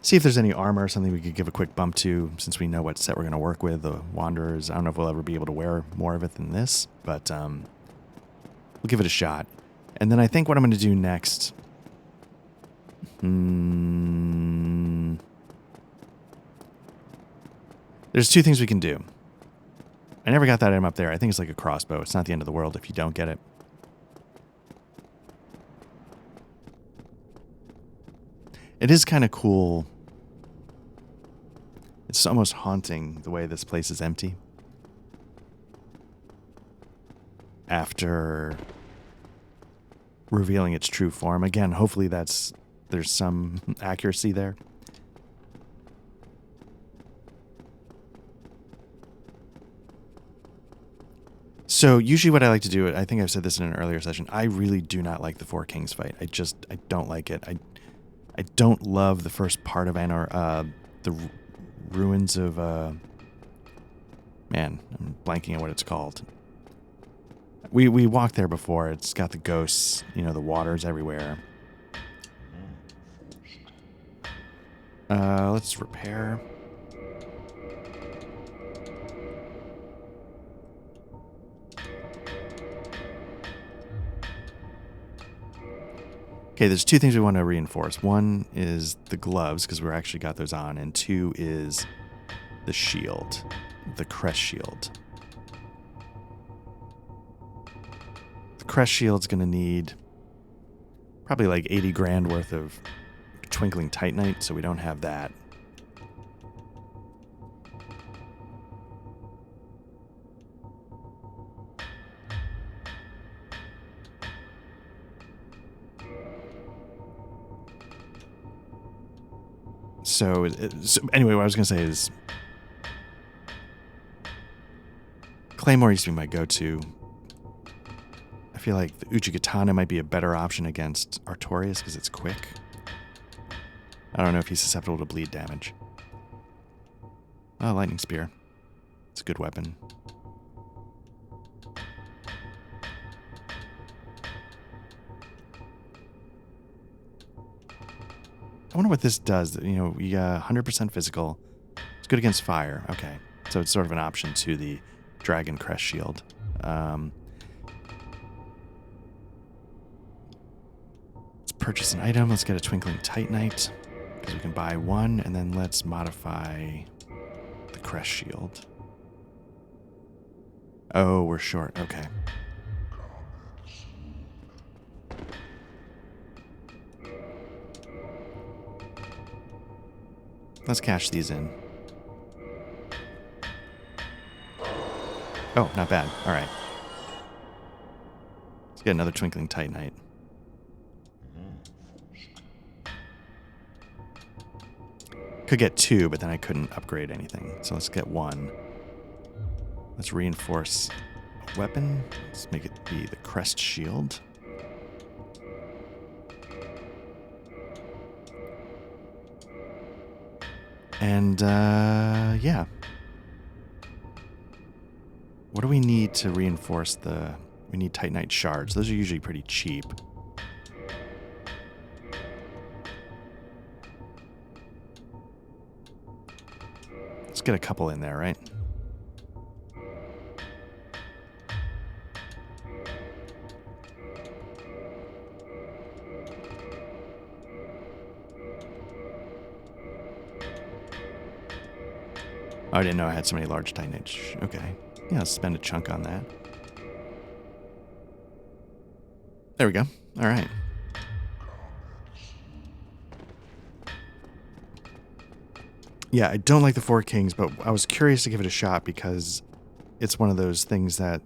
See if there's any armor or something we could give a quick bump to, since we know what set we're going to work with. The Wanderers, I don't know if we'll ever be able to wear more of it than this, but we'll give it a shot. And then I think what I'm going to do next... There's two things we can do. I never got that item up there. I think it's like a crossbow. It's not the end of the world if you don't get it. It is kind of cool. It's almost haunting the way this place is empty. After revealing its true form. Again, hopefully there's some accuracy there. So usually what I like to do, I think I've said this in an earlier session, I really do not like the Four Kings fight. I don't like it. I don't love the first part of Anor, the ruins of, man, I'm blanking on what it's called. We walked there before. It's got the ghosts, you know, the water's everywhere. Let's repair. Okay, there's two things we want to reinforce. One is the gloves, because we've actually got those on, and two is the shield, the crest shield. The crest shield's going to need probably like 80 grand worth of twinkling titanite, so we don't have that. So anyway, what I was going to say is Claymore used to be my go-to. I feel like the Uchigatana might be a better option against Artorias because it's quick. I don't know if he's susceptible to bleed damage. Oh, Lightning Spear. It's a good weapon. I wonder what this does. You know, we 100% physical. It's good against fire. Okay. So it's sort of an option to the Dragon Crest Shield. Let's purchase an item. Let's get a Twinkling Titanite, because we can buy one, and then let's modify the Crest Shield. Oh, we're short. Okay. Let's cash these in. Oh, not bad. All right. Let's get another Twinkling Titanite. Could get two, but then I couldn't upgrade anything. So let's get one. Let's reinforce a weapon. Let's make it be the Crest Shield. And, yeah. What do we need to reinforce the... We need Titanite shards. Those are usually pretty cheap. Let's get a couple in there, right? Oh, I didn't know I had so many large Titanite. Okay. Yeah, let's spend a chunk on that. There we go. All right. Yeah, I don't like the Four Kings, but I was curious to give it a shot because it's one of those things that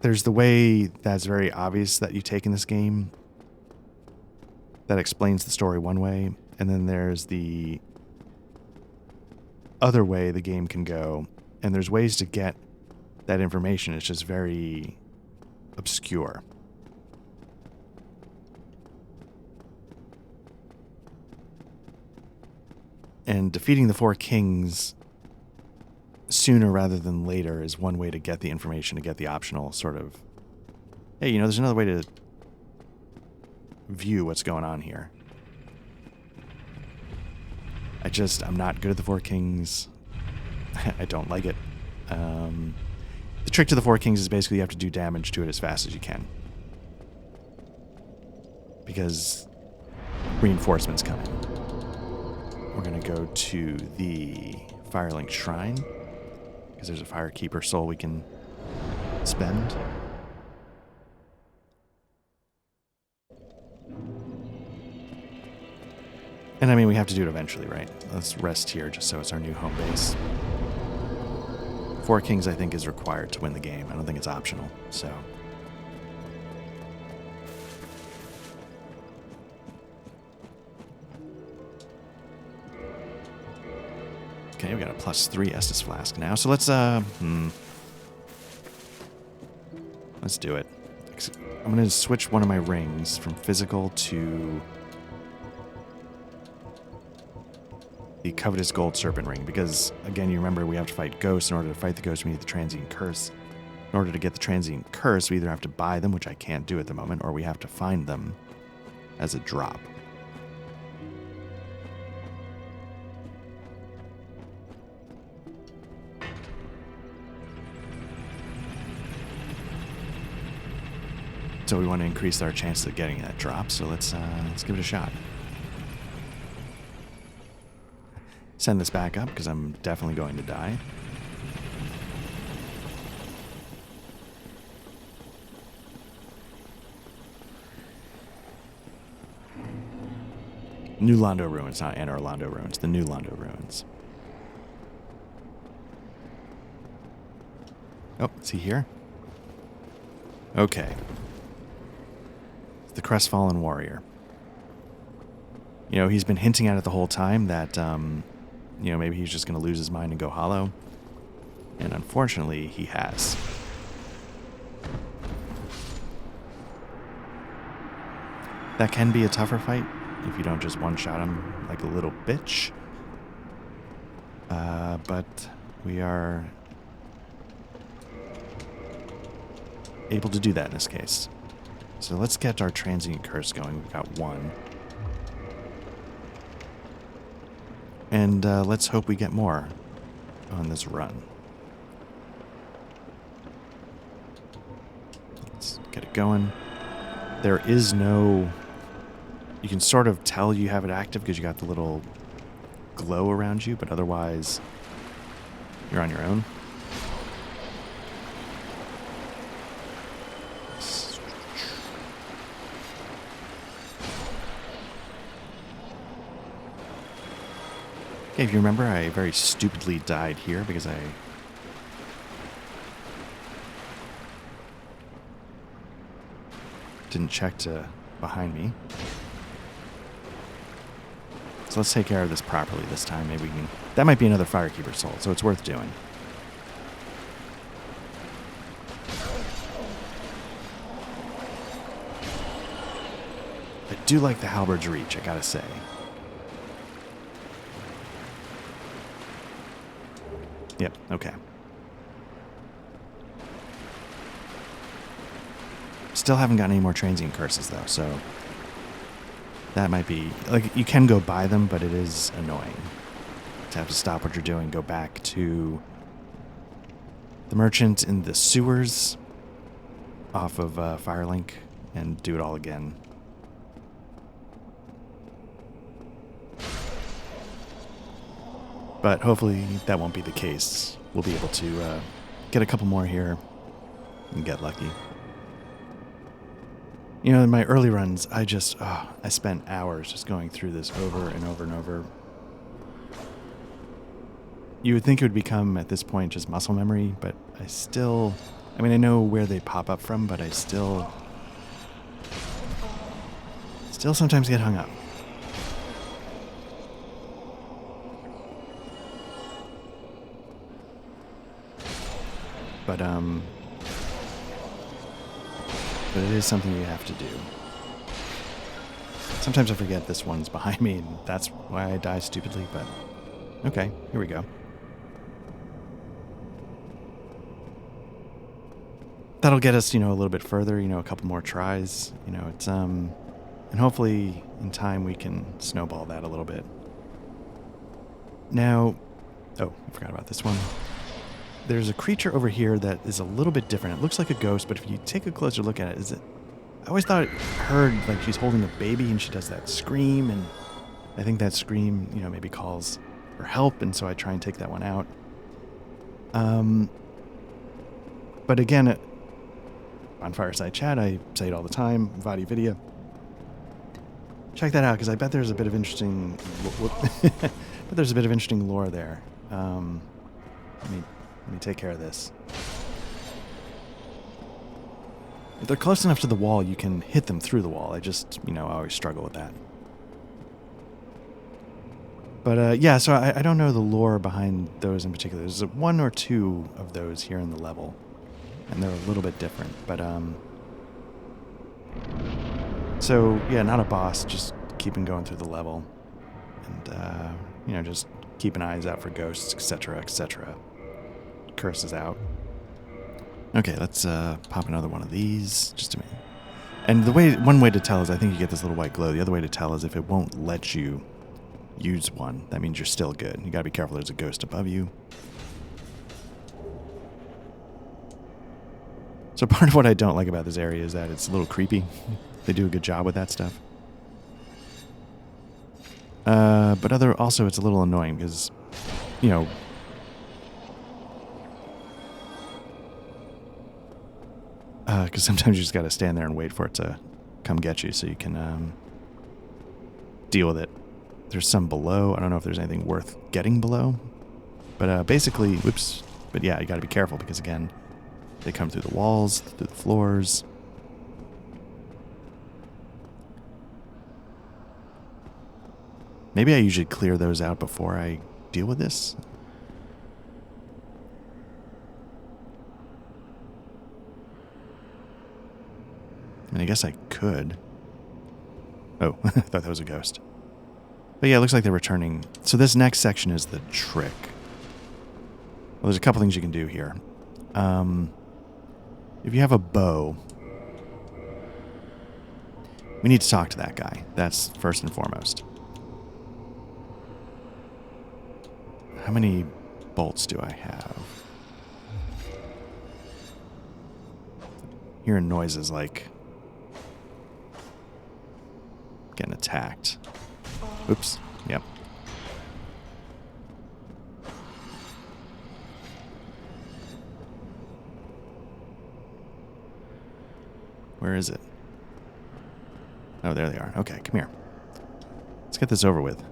there's the way that's very obvious that you take in this game that explains the story one way, and then there's the other way the game can go, and there's ways to get that information. It's just very obscure. And defeating the Four Kings sooner rather than later is one way to get the information, to get the optional sort of, hey, you know, there's another way to view what's going on here. I'm not good at the Four Kings. I don't like it. The trick to the Four Kings is basically you have to do damage to it as fast as you can. Because reinforcements come in. We're going to go to the Firelink Shrine, because there's a Firekeeper soul we can spend. And I mean, we have to do it eventually, right? Let's rest here just so it's our new home base. Four Kings, I think, is required to win the game. I don't think it's optional, so... Okay, we got a +3 Estus Flask now, so let's do it. I'm going to switch one of my rings from physical to the Covetous Gold Serpent Ring, because, again, you remember we have to fight ghosts. In order to fight the ghosts, we need the Transient Curse. In order to get the Transient Curse, we either have to buy them, which I can't do at the moment, or we have to find them as a drop. So we want to increase our chances of getting that drop, so let's give it a shot. Send this back up, because I'm definitely going to die. New Londo Ruins, not Anor Londo Ruins. The New Londo Ruins. Oh, is he here? Okay. The Crestfallen Warrior. You know, he's been hinting at it the whole time that, you know, maybe he's just going to lose his mind and go hollow. And unfortunately, he has. That can be a tougher fight if you don't just one-shot him like a little bitch. But we are able to do that in this case. So let's get our Transient Curse going. We've got one. And let's hope we get more on this run. Let's get it going. There is no... You can sort of tell you have it active because you got the little glow around you, but otherwise you're on your own. Okay, if you remember, I very stupidly died here because I didn't check to behind me. So let's take care of this properly this time. Maybe we can... That might be another Firekeeper soul, so it's worth doing. I do like the Halberd's reach, I gotta say. Yep, okay. Still haven't got any more Transient Curses, though, so... That might be... Like, you can go buy them, but it is annoying to have to stop what you're doing, go back to the merchant in the sewers off of Firelink, and do it all again. But hopefully that won't be the case. We'll be able to get a couple more here and get lucky. You know, in my early runs, I spent hours just going through this over and over and over. You would think it would become, at this point, just muscle memory, but I mean, I know where they pop up from, but I still sometimes get hung up. But it is something you have to do. Sometimes I forget this one's behind me, and that's why I die stupidly, but okay, here we go. That'll get us, a little bit further, a couple more tries. It's, and hopefully in time we can snowball that a little bit. Now, oh, I forgot about this one. There's a creature over here that is a little bit different. It looks like a ghost, but if you take a closer look at it, I always thought it heard like she's holding a baby and she does that scream, and I think that scream, maybe calls for help, and so I try and take that one out. But again, on Fireside Chat, I say it all the time, Vadi Video. Check that out, because I bet there's a bit of interesting lore there. Let me take care of this. If they're close enough to the wall, you can hit them through the wall. I just, I always struggle with that. But, yeah, so I don't know the lore behind those in particular. There's one or two of those here in the level, and they're a little bit different. But, so, yeah, not a boss, just keeping going through the level. And, just keeping eyes out for ghosts, etc., etc. Curses out. Okay, let's pop another one of these. Just a minute. And one way to tell is I think you get this little white glow. The other way to tell is if it won't let you use one, that means you're still good. You gotta be careful, there's a ghost above you. So part of what I don't like about this area is that it's a little creepy. They do a good job with that stuff. But also it's a little annoying because, because sometimes you just gotta stand there and wait for it to come get you so you can deal with it. There's some below. I don't know if there's anything worth getting below. But basically, whoops. But yeah, you gotta be careful because, again, they come through the walls, through the floors. Maybe I usually clear those out before I deal with this. I mean, I guess I could. Oh, I thought that was a ghost. But yeah, it looks like they're returning. So this next section is the trick. Well, there's a couple things you can do here. If you have a bow, we need to talk to that guy. That's first and foremost. How many bolts do I have? Hearing noises like getting attacked. Oops. Yep. Where is it? Oh, there they are. Okay, come here. Let's get this over with.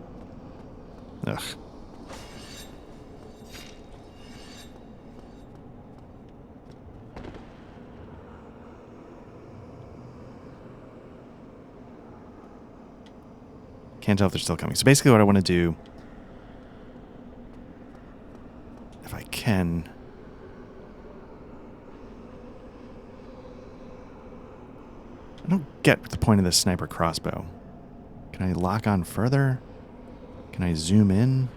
Ugh. Can't tell if they're still coming. So basically what I want to do, if I can, I don't get the point of this sniper crossbow. Can I lock on further? Can I zoom in?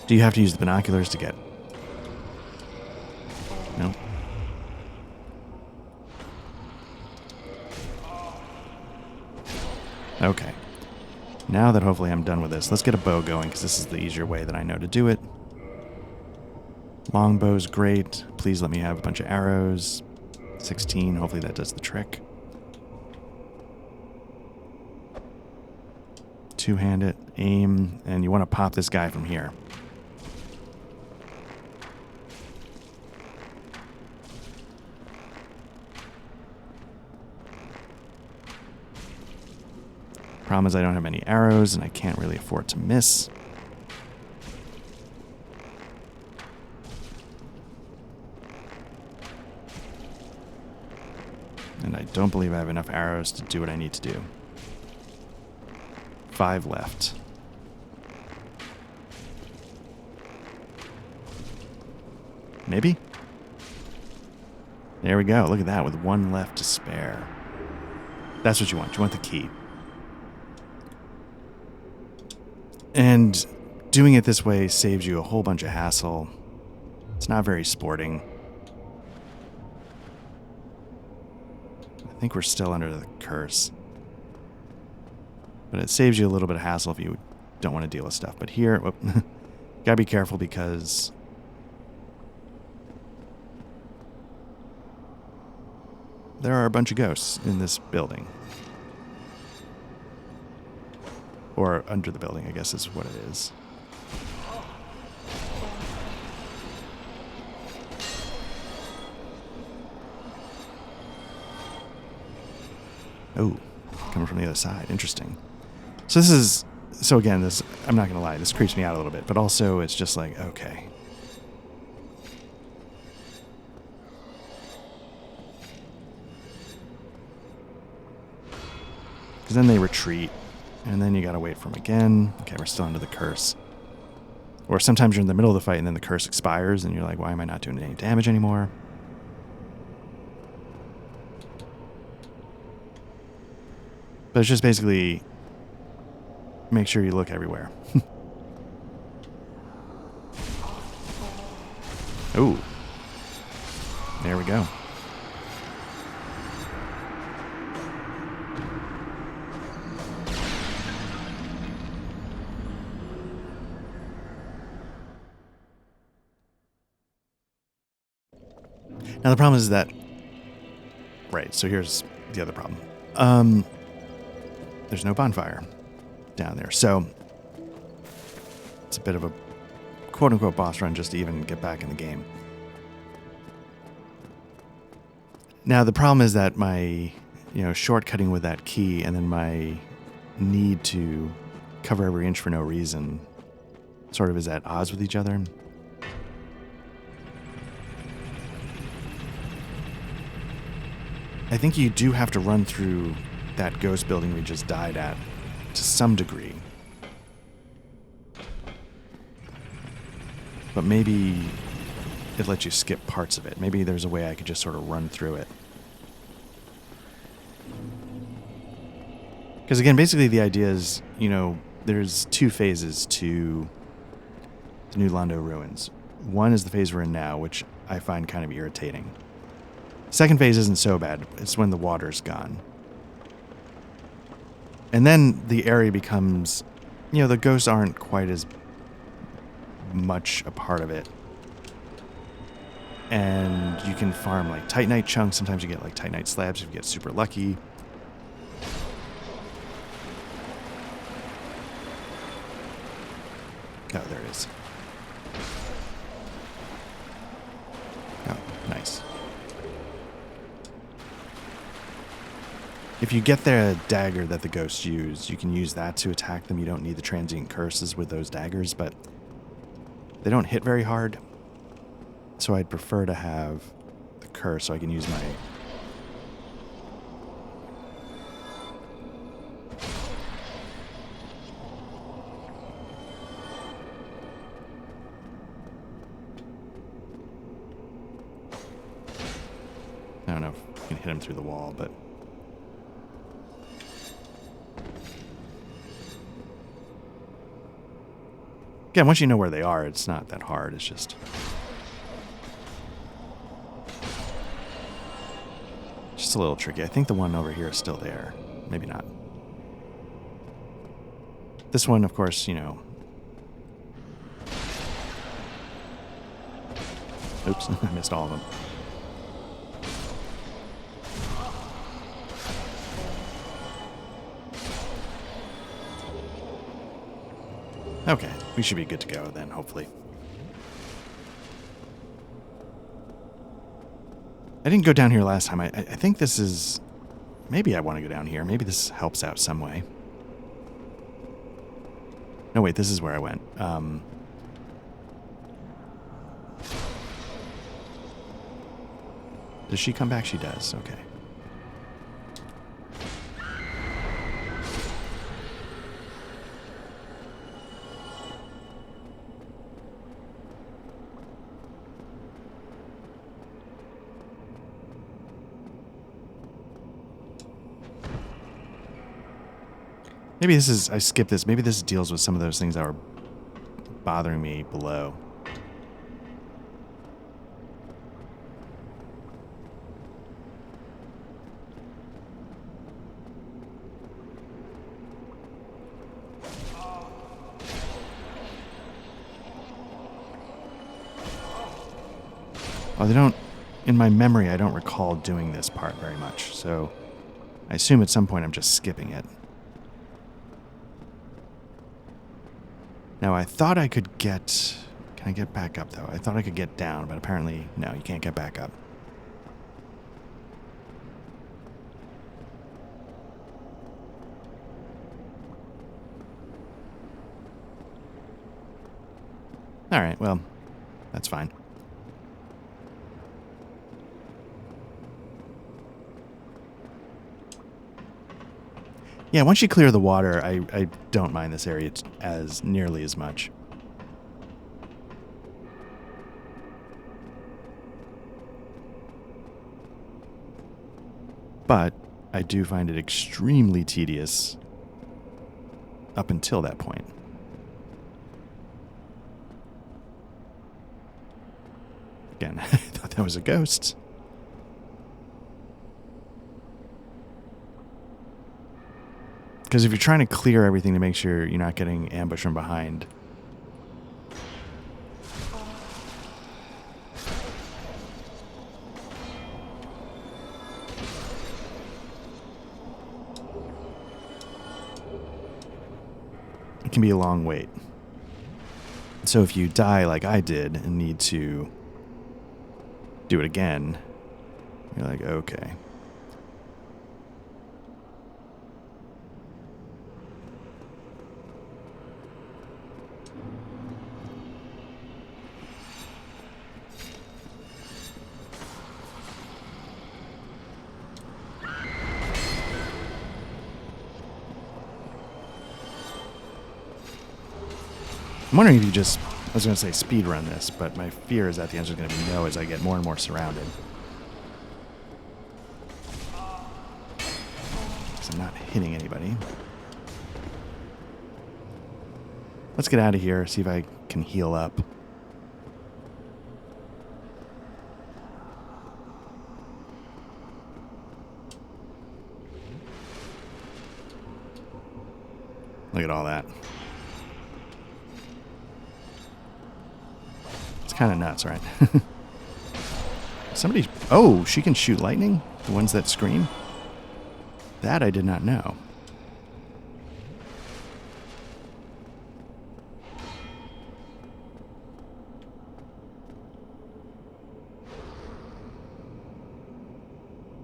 Do you have to use the binoculars to get? No. Okay. Now that hopefully I'm done with this, let's get a bow going, because this is the easier way that I know to do it. Longbow's great. Please let me have a bunch of arrows. 16, hopefully that does the trick. two-hand it, aim, and you want to pop this guy from here. Problem is I don't have any arrows, and I can't really afford to miss. And I don't believe I have enough arrows to do what I need to do. 5 left. Maybe? There we go. Look at that, with 1 left to spare. That's what you want. You want the key. And doing it this way saves you a whole bunch of hassle. It's not very sporting. I think we're still under the curse. But it saves you a little bit of hassle if you don't want to deal with stuff. But here, whoop, gotta be careful because there are a bunch of ghosts in this building. Or under the building, I guess is what it is. Oh, coming from the other side. Interesting. So this is... So again, this... I'm not going to lie. This creeps me out a little bit. But also, it's just like, okay. Because then they retreat. And then you got to wait for them again. Okay, we're still under the curse. Or sometimes you're in the middle of the fight and then the curse expires. And you're like, why am I not doing any damage anymore? But it's just basically make sure you look everywhere. Ooh. There we go. Now the problem is that... Right, so here's the other problem. There's no bonfire down there. So it's a bit of a quote-unquote boss run just to even get back in the game. Now the problem is that my, shortcutting with that key and then my need to cover every inch for no reason sort of is at odds with each other. I think you do have to run through that ghost building we just died at to some degree. But maybe it lets you skip parts of it. Maybe there's a way I could just sort of run through it. Because again, basically the idea is, there's 2 phases to the New Londo ruins. One is the phase we're in now, which I find kind of irritating. Second phase isn't so bad. It's when the water's gone. And then the area becomes, the ghosts aren't quite as much a part of it. And you can farm like Titanite chunks. Sometimes you get like Titanite slabs if you get super lucky. Oh, there it is. Oh, nice. If you get the dagger that the ghosts use, you can use that to attack them. You don't need the transient curses with those daggers, but they don't hit very hard. So I'd prefer to have the curse so I can use my... I don't know if you can hit him through the wall, but... Again, once you know where they are, it's not that hard. It's just a little tricky. I think the one over here is still there. Maybe not. This one, of course, Oops, I missed all of them. Okay, we should be good to go then, hopefully. I didn't go down here last time. I think this is... Maybe I want to go down here. Maybe this helps out some way. No, wait, this is where I went. Does she come back? She does. Okay. Maybe this is... I skipped this. Maybe this deals with some of those things that were bothering me below. Well, they don't... In my memory, I don't recall doing this part very much, so I assume at some point I'm just skipping it. Now, I thought I could get... Can I get back up, though? I thought I could get down, but apparently, no, you can't get back up. Alright, well, that's fine. Yeah, once you clear the water, I don't mind this area as nearly as much. But I do find it extremely tedious up until that point. Again, I thought that was a ghost. Because if you're trying to clear everything to make sure you're not getting ambushed from behind. It can be a long wait. So if you die like I did and need to do it again, you're like, okay. I'm wondering if you just, I was going to say speed run this, but my fear is that the answer is going to be no as I get more and more surrounded. Because I'm not hitting anybody. Let's get out of here, see if I can heal up. Look at all that. Kind of nuts, right? Somebody... Oh, she can shoot lightning? The ones that scream? That I did not know.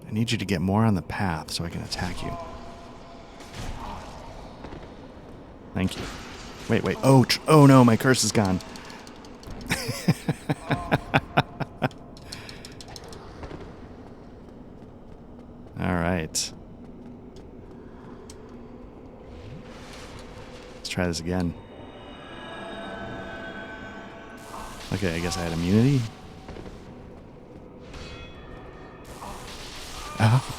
I need you to get more on the path so I can attack you. Thank you. Wait, wait. Oh, oh no, my curse is gone. All right. Let's try this again. Okay, I guess I had immunity. Oh.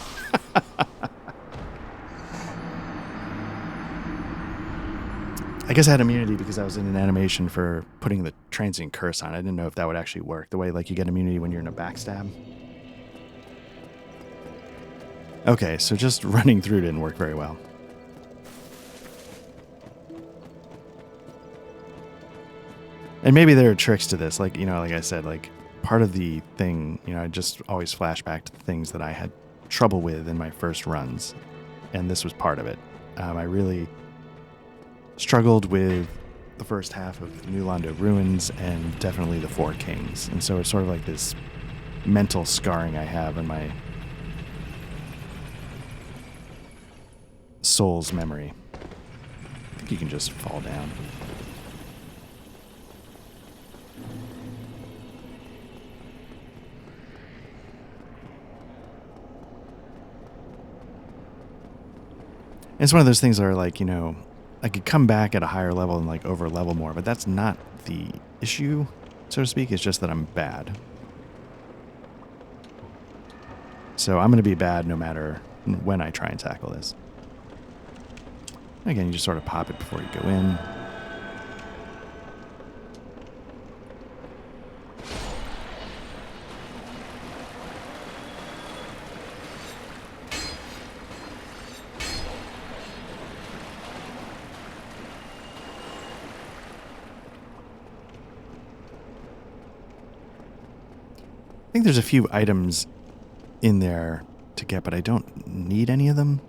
I guess I had immunity because I was in an animation for putting the transient curse on. I didn't know if that would actually work. The way like you get immunity when you're in a backstab. Okay, so just running through didn't work very well. And maybe there are tricks to this. Like, you know, like I said, like part of the thing, you know, I just always flash back to the things that I had trouble with in my first runs. And this was part of it. I really struggled with the first half of New Londo Ruins and definitely the Four Kings. And so it's sort of like this mental scarring I have in my soul's memory. I think you can just fall down. It's one of those things that are like, you know, I could come back at a higher level and like over level more, but that's not the issue, so to speak. It's just that I'm bad. So I'm going to be bad no matter when I try and tackle this. Again, you just sort of pop it before you go in. I think there's a few items in there to get, but I don't need any of them.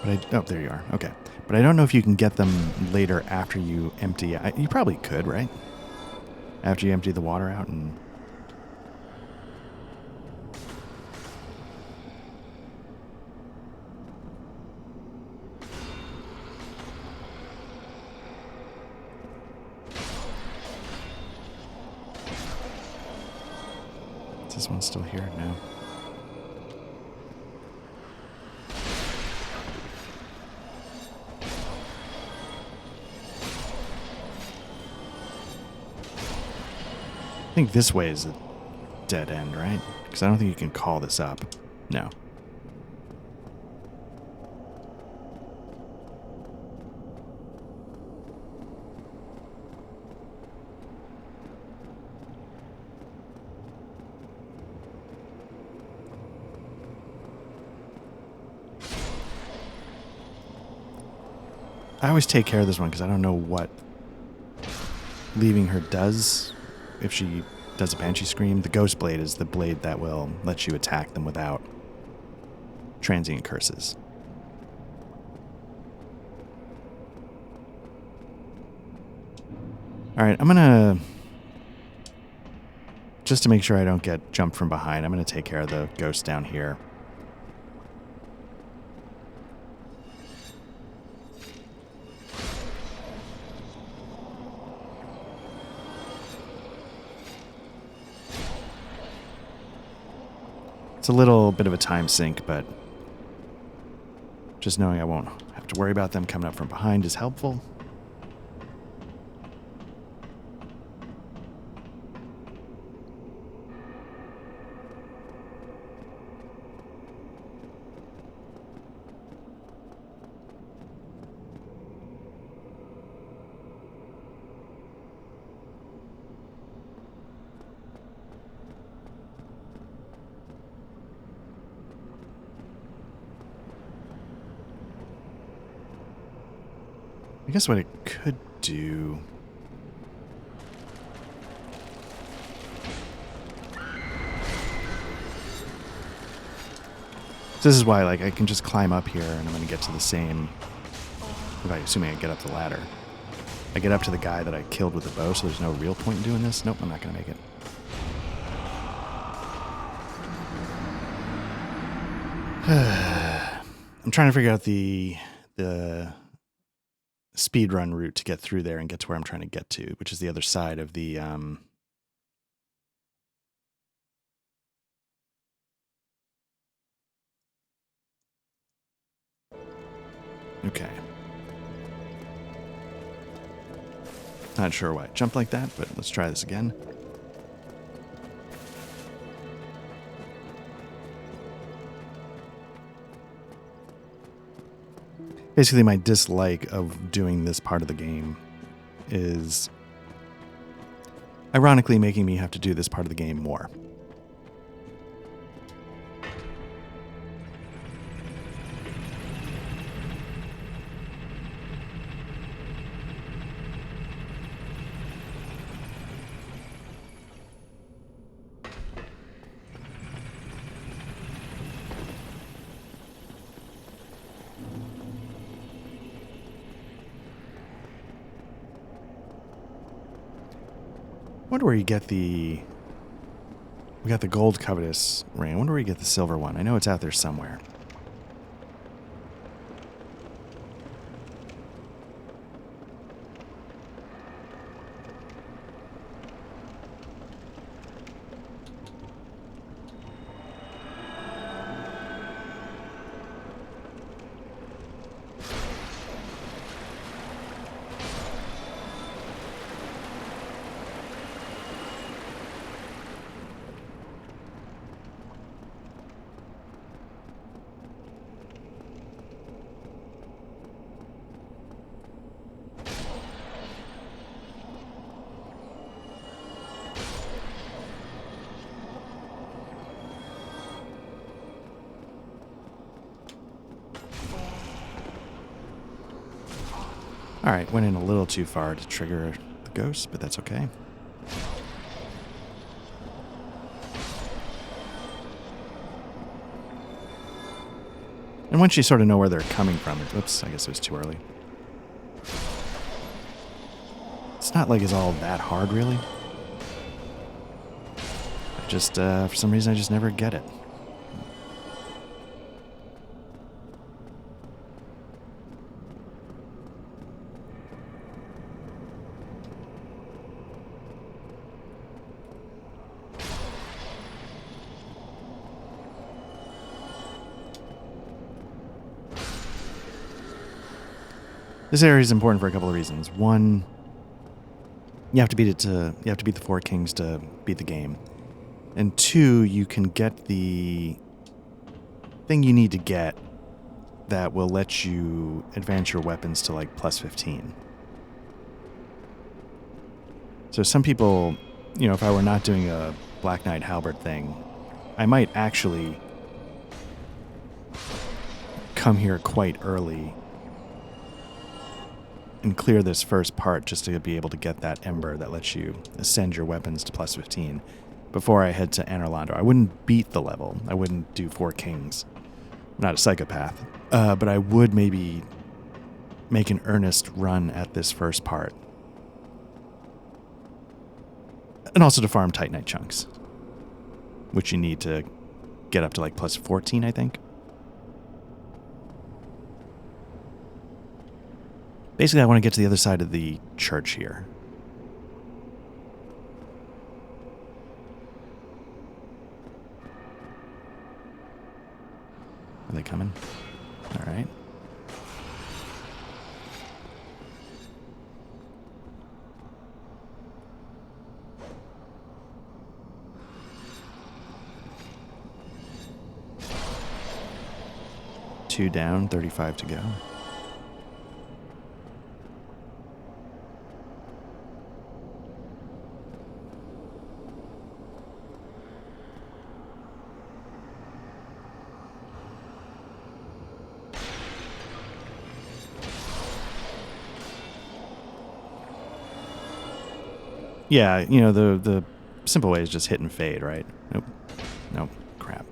But oh, there you are. Okay. But I don't know if you can get them later after you empty. You probably could, right? After you empty the water out and... Is this one still here? No. I think this way is a dead end, right? Because I don't think you can call this up. No. I always take care of this one because I don't know what leaving her does. If she does a Banshee Scream, the Ghost Blade is the blade that will let you attack them without transient curses. Alright, I'm gonna... Just to make sure I don't get jumped from behind, I'm gonna take care of the ghost down here. It's a little bit of a time sink, but just knowing I won't have to worry about them coming up from behind is helpful. I guess what it could do... So this is why, like, I can just climb up here and I'm going to get to the same... Assuming I get up the ladder. I get up to the guy that I killed with the bow, so there's no real point in doing this. Nope, I'm not going to make it. I'm trying to figure out the speedrun route to get through there and get to where I'm trying to get to, which is the other side of the okay. Not sure why it jumped like that, but let's try this again. Basically, my dislike of doing this part of the game is ironically making me have to do this part of the game more. wonder where you get the... We got the gold covetous ring. I wonder where you get the silver one. I know it's out there somewhere. Alright, went in a little too far to trigger the ghost, but that's okay. And once you sort of know where they're coming from, oops, I guess it was too early. It's not like it's all that hard, really. I just, for some reason, I just never get it. This area is important for a couple of reasons. One, you have to beat the Four Kings to beat the game. And two, you can get the thing you need to get that will let you advance your weapons to like plus 15. So some people, you know, if I were not doing a Black Knight Halberd thing, I might actually come here quite early and clear this first part just to be able to get that ember that lets you ascend your weapons to plus 15 before I head to Anor Londo. I wouldn't beat the level. I wouldn't do Four Kings. I'm not a psychopath. But I would maybe make an earnest run at this first part. And also to farm Titanite chunks, which you need to get up to like plus 14, I think. Basically, I want to get to the other side of the church here. Are they coming? All right. Two down, 35 to go. Yeah, you know, the simple way is just hit and fade, right? Nope. Nope. Crap.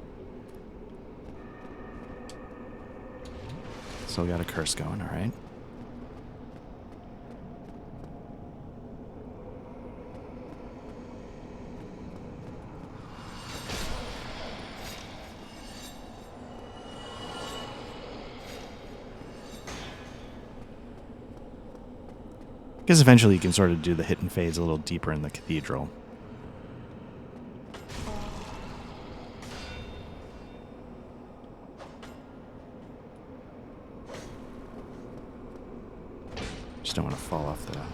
Still got a curse going, all right. I guess eventually you can sort of do the hit and fades a little deeper in the cathedral. Just don't want to fall off the... And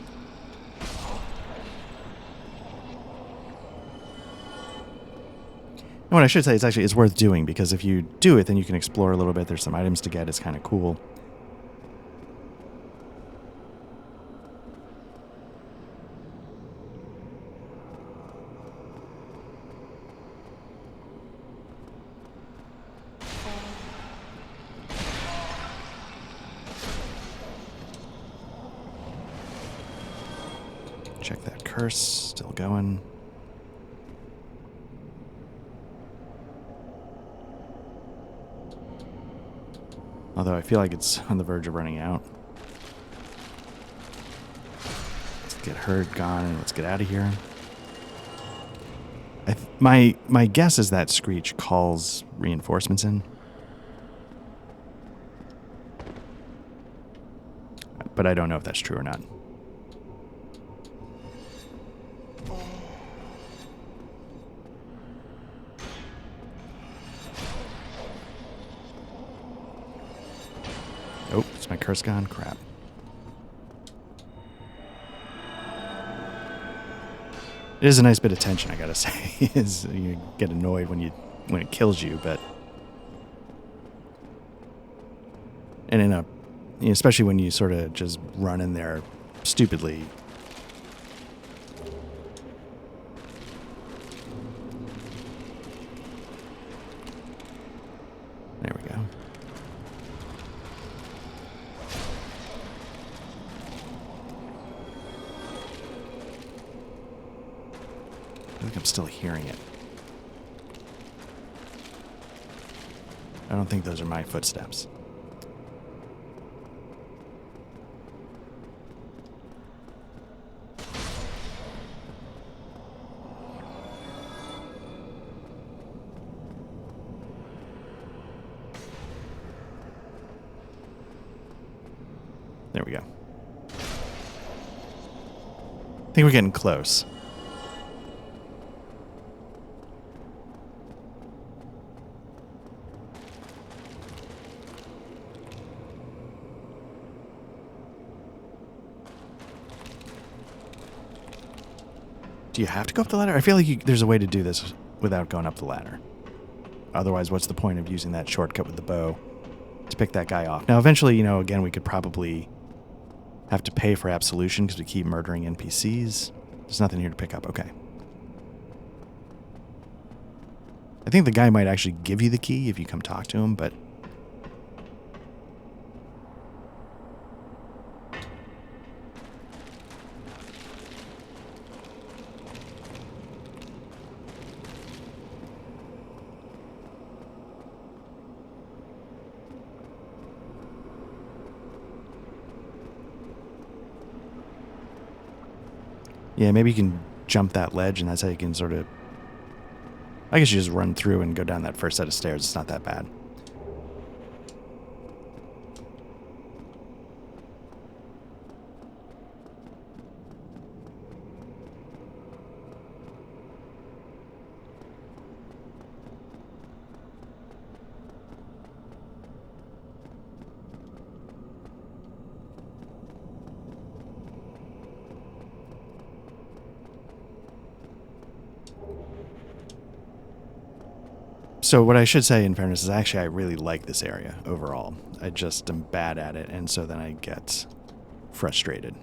what I should say is actually it's worth doing, because if you do it, then you can explore a little bit. There's some items to get. It's kind of cool. Check that curse, still going. Although I feel like it's on the verge of running out. Let's get Herd gone and let's get out of here. My guess is that Screech calls reinforcements in. But I don't know if that's true or not. Oh, is my curse gone? Crap. It is a nice bit of tension, I gotta say. Is you get annoyed when it kills you, but and in a especially when you sort of just run in there stupidly. There we go. I think I'm still hearing it. I don't think those are my footsteps. There we go. I think we're getting close. Do you have to go up the ladder? I feel like there's a way to do this without going up the ladder. Otherwise, what's the point of using that shortcut with the bow to pick that guy off? Now, eventually, again, we could probably have to pay for absolution because we keep murdering NPCs. There's nothing here to pick up. Okay. I think the guy might actually give you the key if you come talk to him, but... yeah, maybe you can jump that ledge, and that's how you can sort of... I guess you just run through and go down that first set of stairs. It's not that bad. So what I should say, in fairness, is actually I really like this area overall. I just am bad at it, and so then I get frustrated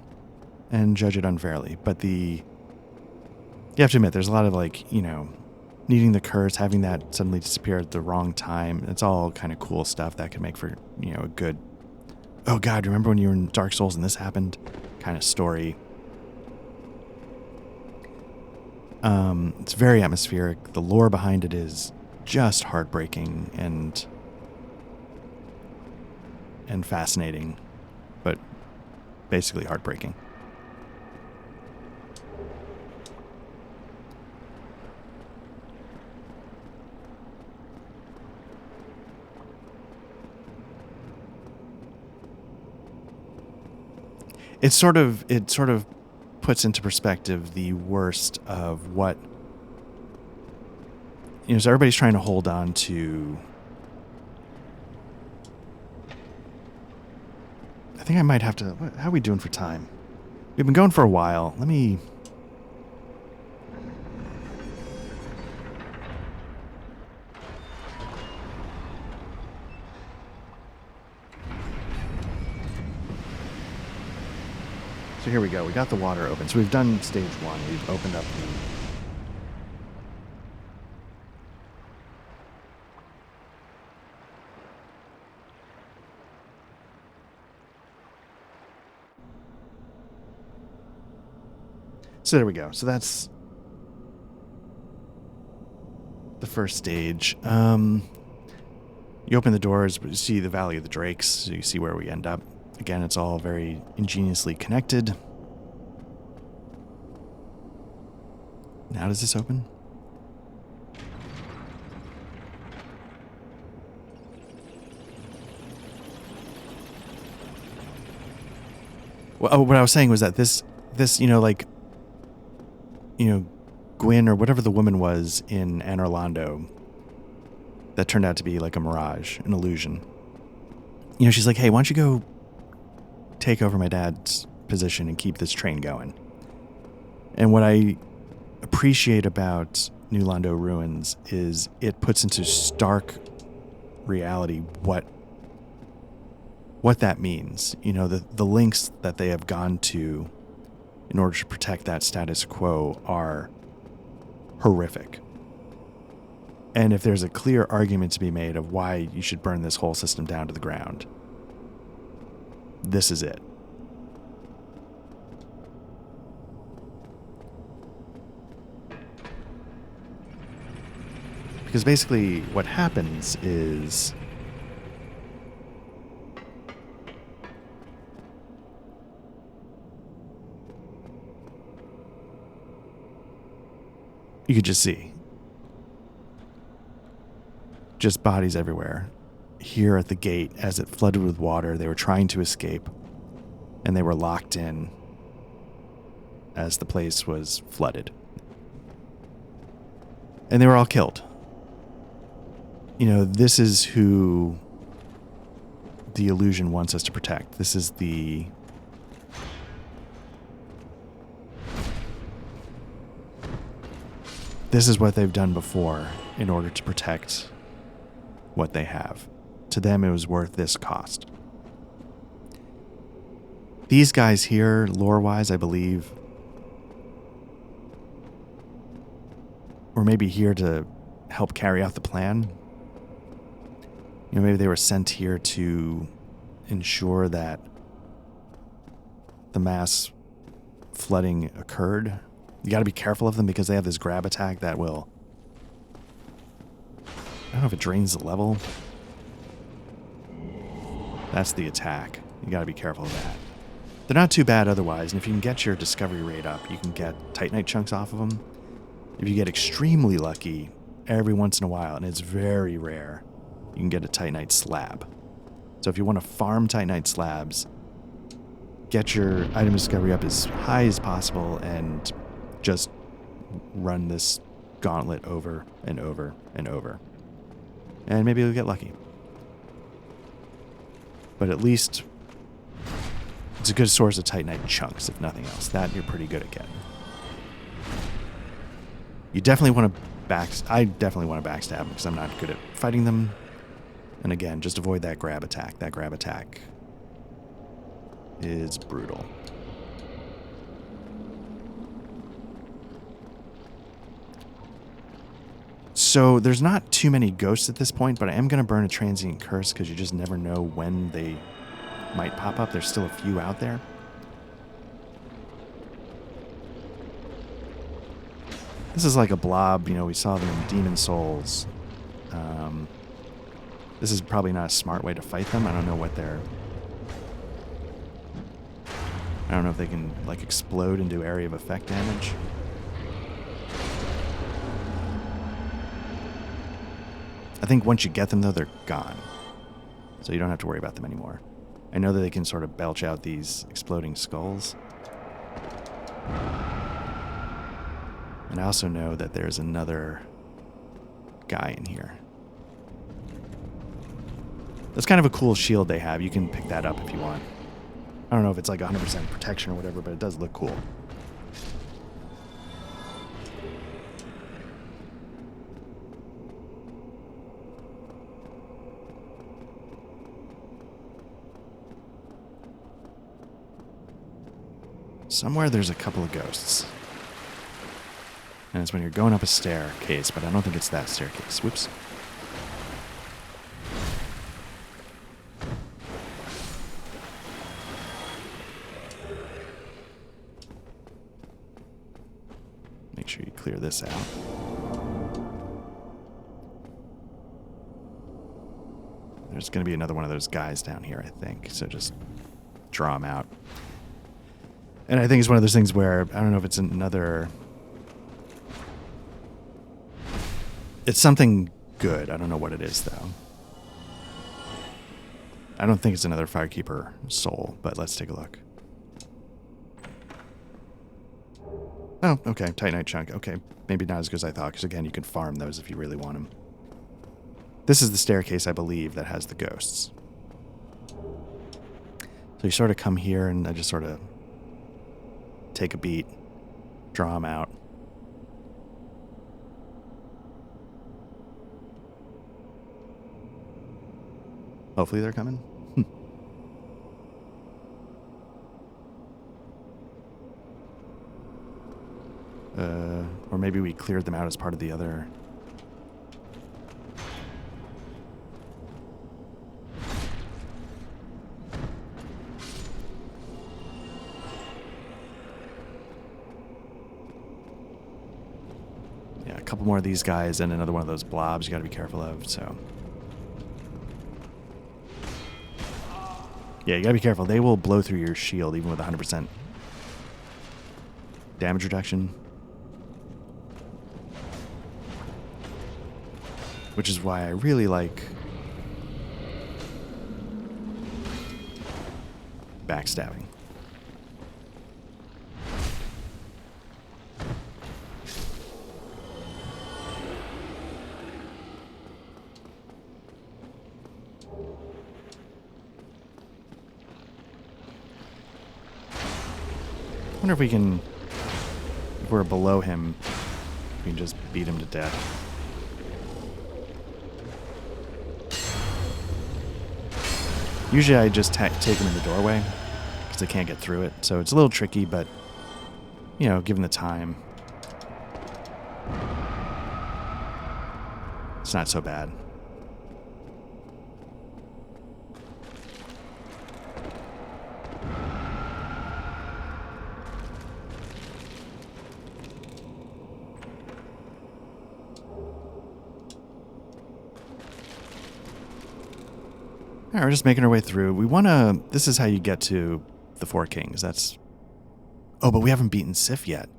and judge it unfairly. But you have to admit, there's a lot of needing the curse, having that suddenly disappear at the wrong time. It's all kind of cool stuff that can make for, a good, oh God, remember when you were in Dark Souls and this happened kind of story. It's very atmospheric. The lore behind it is just heartbreaking and fascinating, but basically heartbreaking. It sort of puts into perspective the worst of what, so everybody's trying to hold on to... I think I might have to... How are we doing for time? We've been going for a while. Let me... So here we go. We got the water open. So we've done stage 1. We've opened up the... So there we go. So that's the first stage. You open the doors, but you see the Valley of the Drakes, so you see where we end up. Again, it's all very ingeniously connected. Now does this open? what I was saying was that this, like, Gwyn or whatever the woman was in Anor Londo that turned out to be like a mirage, an illusion. She's like, hey, why don't you go take over my dad's position and keep this train going? And what I appreciate about New Londo Ruins is it puts into stark reality what that means. The lengths that they have gone to in order to protect that status quo are horrific. And if there's a clear argument to be made of why you should burn this whole system down to the ground, this is it. Because basically what happens is you could just see just bodies everywhere. Here at the gate, as it flooded with water, they were trying to escape, and they were locked in as the place was flooded. And they were all killed. This is who the illusion wants us to protect. This is what they've done before in order to protect what they have. To them, it was worth this cost. These guys here, lore-wise, I believe, were maybe here to help carry out the plan. Maybe they were sent here to ensure that the mass flooding occurred. You got to be careful of them because they have this grab attack that will... I don't know if it drains the level. That's the attack. You got to be careful of that. They're not too bad otherwise, and if you can get your discovery rate up, you can get Titanite chunks off of them. If you get extremely lucky, every once in a while, and it's very rare, you can get a Titanite slab. So if you want to farm Titanite slabs, get your item discovery up as high as possible and just run this gauntlet over and over and over. And maybe you'll get lucky. But at least it's a good source of Titanite chunks, if nothing else. That you're pretty good at getting. You definitely want to I definitely want to backstab them because I'm not good at fighting them. And again, just avoid that grab attack. That grab attack is brutal. So there's not too many ghosts at this point, but I am going to burn a transient curse because you just never know when they might pop up. There's still a few out there. This is like a blob. We saw them in Demon Souls. This is probably not a smart way to fight them. I don't know if they can like explode and do area of effect damage. I think once you get them though, they're gone. So you don't have to worry about them anymore. I know that they can sort of belch out these exploding skulls. And I also know that there's another guy in here. That's kind of a cool shield they have. You can pick that up if you want. I don't know if it's like 100% protection or whatever, but it does look cool. Somewhere there's a couple of ghosts. And it's when you're going up a staircase, but I don't think it's that staircase. Whoops. Make sure you clear this out. There's going to be another one of those guys down here, I think. So just draw them out. And I think it's one of those things where, I don't know if it's another... It's something good. I don't know what it is, though. I don't think it's another Firekeeper soul, but let's take a look. Oh, okay. Titanite chunk. Okay. Maybe not as good as I thought, because again, you can farm those if you really want them. This is the staircase, I believe, that has the ghosts. So you sort of come here, and I just sort of take a beat, draw them out. Hopefully they're coming. Or maybe we cleared them out as part of the other. Yeah, a couple more of these guys and another one of those blobs you got to be careful of, so. Yeah, you got to be careful. They will blow through your shield even with 100% damage reduction. Which is why I really like backstabbing. I wonder if we can, if we're below him, we can just beat him to death. Usually I just take him in the doorway because I can't get through it. So it's a little tricky, but, you know, given the time, it's not so bad. All right, we're just making our way through. We want to... This is how you get to the Four Kings. That's... Oh, but we haven't beaten Sif yet.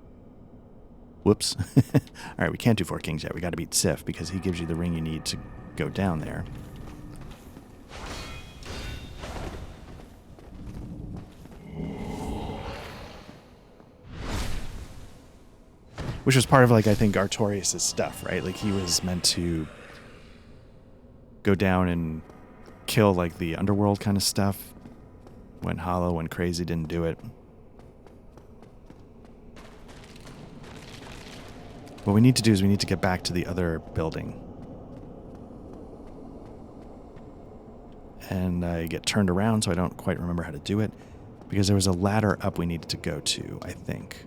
Whoops. All right, we can't do Four Kings yet. We got to beat Sif because he gives you the ring you need to go down there. Which was part of, like, I think Artorias' stuff, right? Like, he was meant to go down and kill, like, the underworld kind of stuff when Hollow and Crazy didn't do it. What we need to do is we need to get back to the other building. And I get turned around, so I don't quite remember how to do it, because there was a ladder up we needed to go to, I think.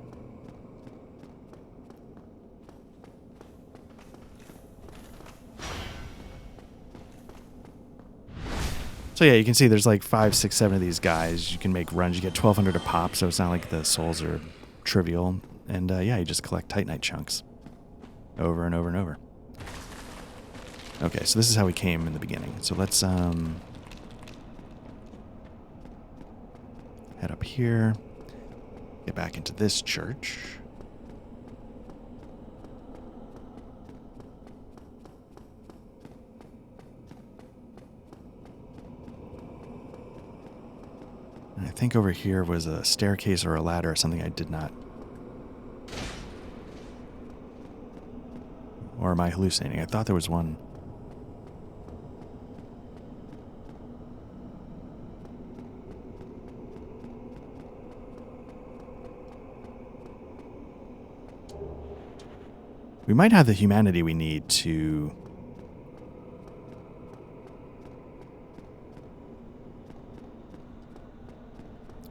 So yeah, you can see there's like 5, 6, 7 of these guys. You can make runs. You get 1,200 a pop, so it's not like the souls are trivial. And yeah, you just collect Titanite chunks over and over and over. Okay, so this is how we came in the beginning. So let's head up here, get back into this church. And I think over here was a staircase or a ladder or something I did not. Or am I hallucinating? I thought there was one. We might have the humanity we need to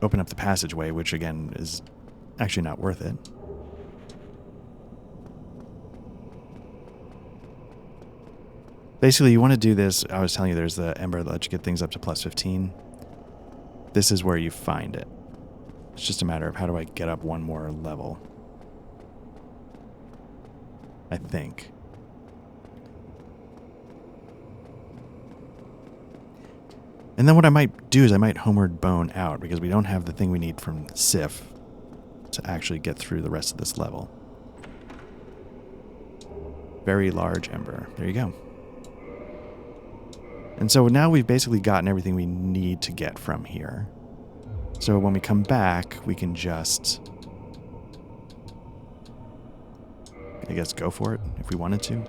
open up the passageway, which again is actually not worth it. Basically, you want to do this. I was telling you there's the ember that lets you get things up to plus 15. This is where you find it. It's just a matter of how do I get up one more level. I think. And then what I might do is I might homeward bone out because we don't have the thing we need from Sif to actually get through the rest of this level. Very large ember. There you go. And so now we've basically gotten everything we need to get from here. So when we come back, we can just I guess go for it if we wanted to.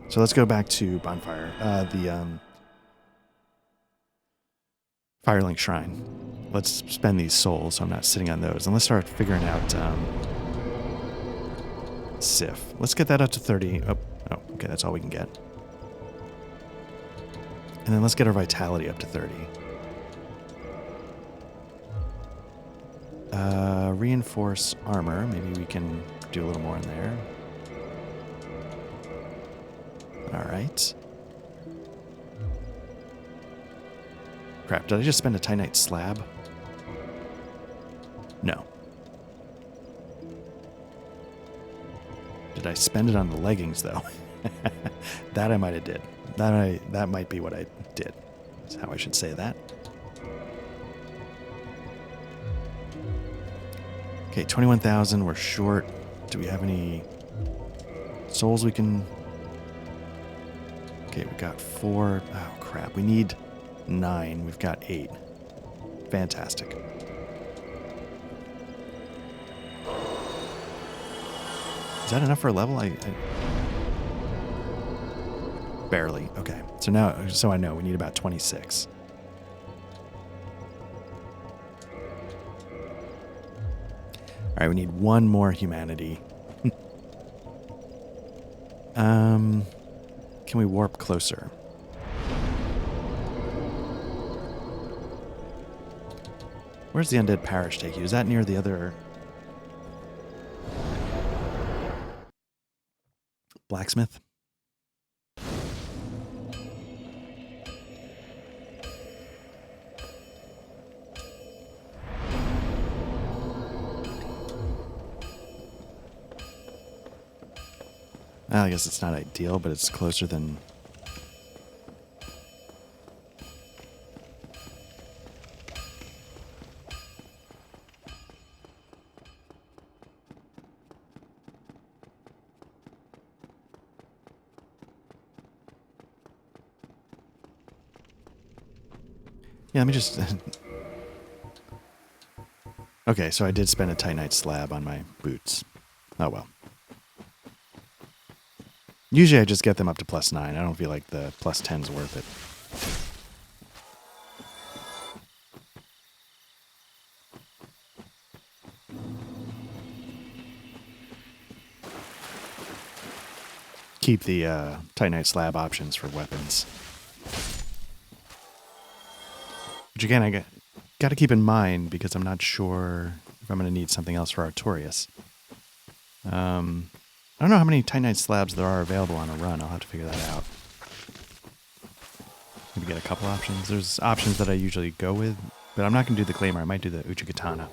So let's go back to Bonfire. The Firelink Shrine. Let's spend these souls so I'm not sitting on those. And let's start figuring out Sif. Let's get that up to 30. Oh, okay, that's all we can get. And then let's get our vitality up to 30. Reinforce armor. Maybe we can do a little more in there. All right. Crap, did I just spend a Titanite slab? No. Did I spend it on the leggings, though? That I might have did. That might be what I did. That's how I should say that. Okay, 21,000. We're short. Do we have any souls we can... Okay, we got 4. Oh, crap. We need 9. We've got 8. Fantastic. Is that enough for a level? Barely. Okay. So I know we need about 26. All right, we need one more humanity. Can we warp closer? Where's the undead parish take you? Is that near the other blacksmith? Well, I guess it's not ideal, but it's closer than... Yeah, let me just... Okay, so I did spend a Titanite slab on my boots. Oh well. Usually I just get them up to +9. I don't feel like the +10's worth it. Keep the Titanite slab options for weapons. Which again, I got to keep in mind because I'm not sure if I'm going to need something else for Artorias. I don't know how many Titanite slabs there are available on a run. I'll have to figure that out. Maybe get a couple options. There's options that I usually go with, but I'm not going to do the Claymore. I might do the Uchigatana.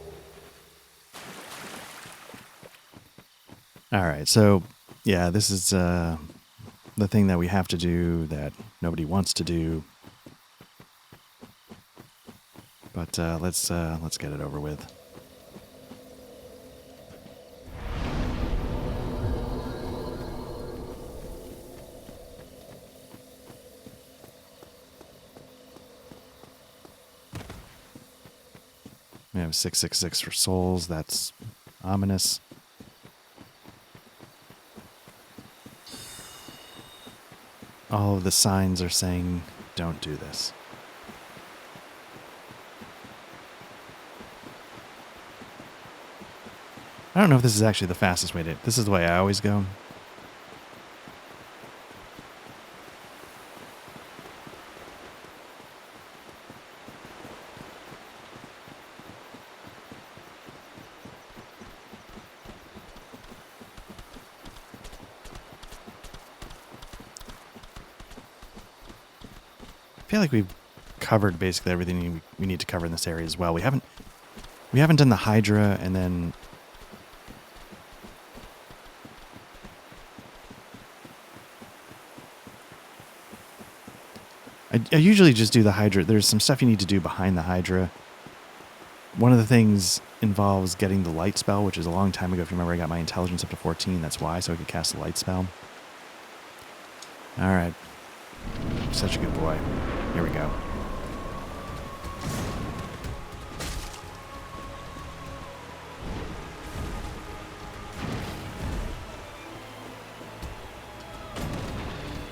Alright, so yeah, this is the thing that we have to do that nobody wants to do. But let's get it over with. We have 666 for souls. That's ominous. All of the signs are saying, don't do this. I don't know if this is actually the fastest way to... This is the way I always go. I feel like we've covered basically everything we need to cover in this area as well. We haven't done the Hydra, and then I usually just do the Hydra. There's some stuff you need to do behind the Hydra. One of the things involves getting the light spell, which is a long time ago. If you remember, I got my intelligence up to 14. That's why, so I could cast the light spell. All right. Such a good boy. Here we go.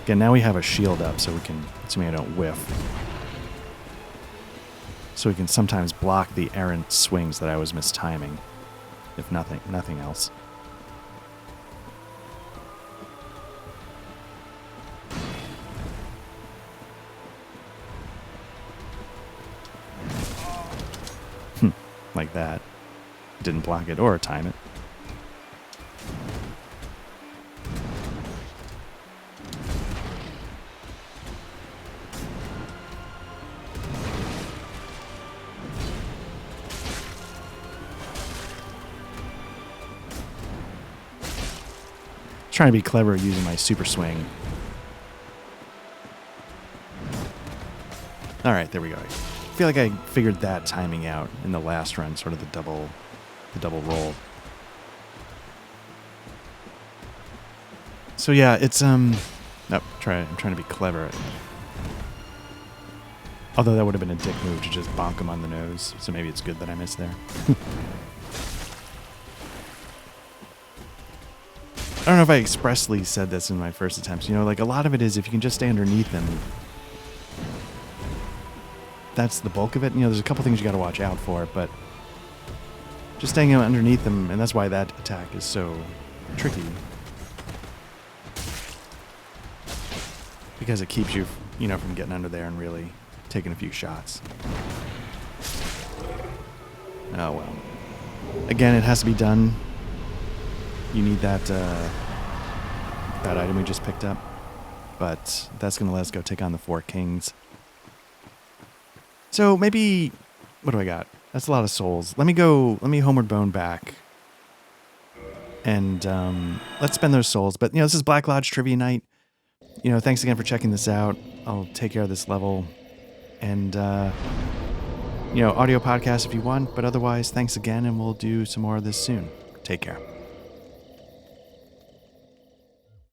Again, now we have a shield up so we can, assuming I don't whiff, so we can sometimes block the errant swings that I was mistiming, if nothing else. Like that. Didn't block it or time it. Trying to be clever using my super swing. All right, there we go. I feel like I figured that timing out in the last run, sort of the double roll. So yeah, it's I'm trying to be clever. Although that would have been a dick move to just bonk him on the nose, so maybe it's good that I missed there. I don't know if I expressly said this in my first attempts. You know, like a lot of it is if you can just stay underneath them, that's the bulk of it. You know, there's a couple things you got to watch out for, but just staying underneath them, and that's why that attack is so tricky. Because it keeps you, you know, from getting under there and really taking a few shots. Oh well. Again, it has to be done. You need that that item we just picked up, but that's gonna let us go take on the 4 kings. So maybe, what do I got? That's a lot of souls. Let me homeward bone back, and let's spend those souls. But you know, this is Black Lodge Trivia Night. You know, thanks again for checking this out. I'll take care of this level, and you know, audio podcast if you want. But otherwise, thanks again, and we'll do some more of this soon. Take care.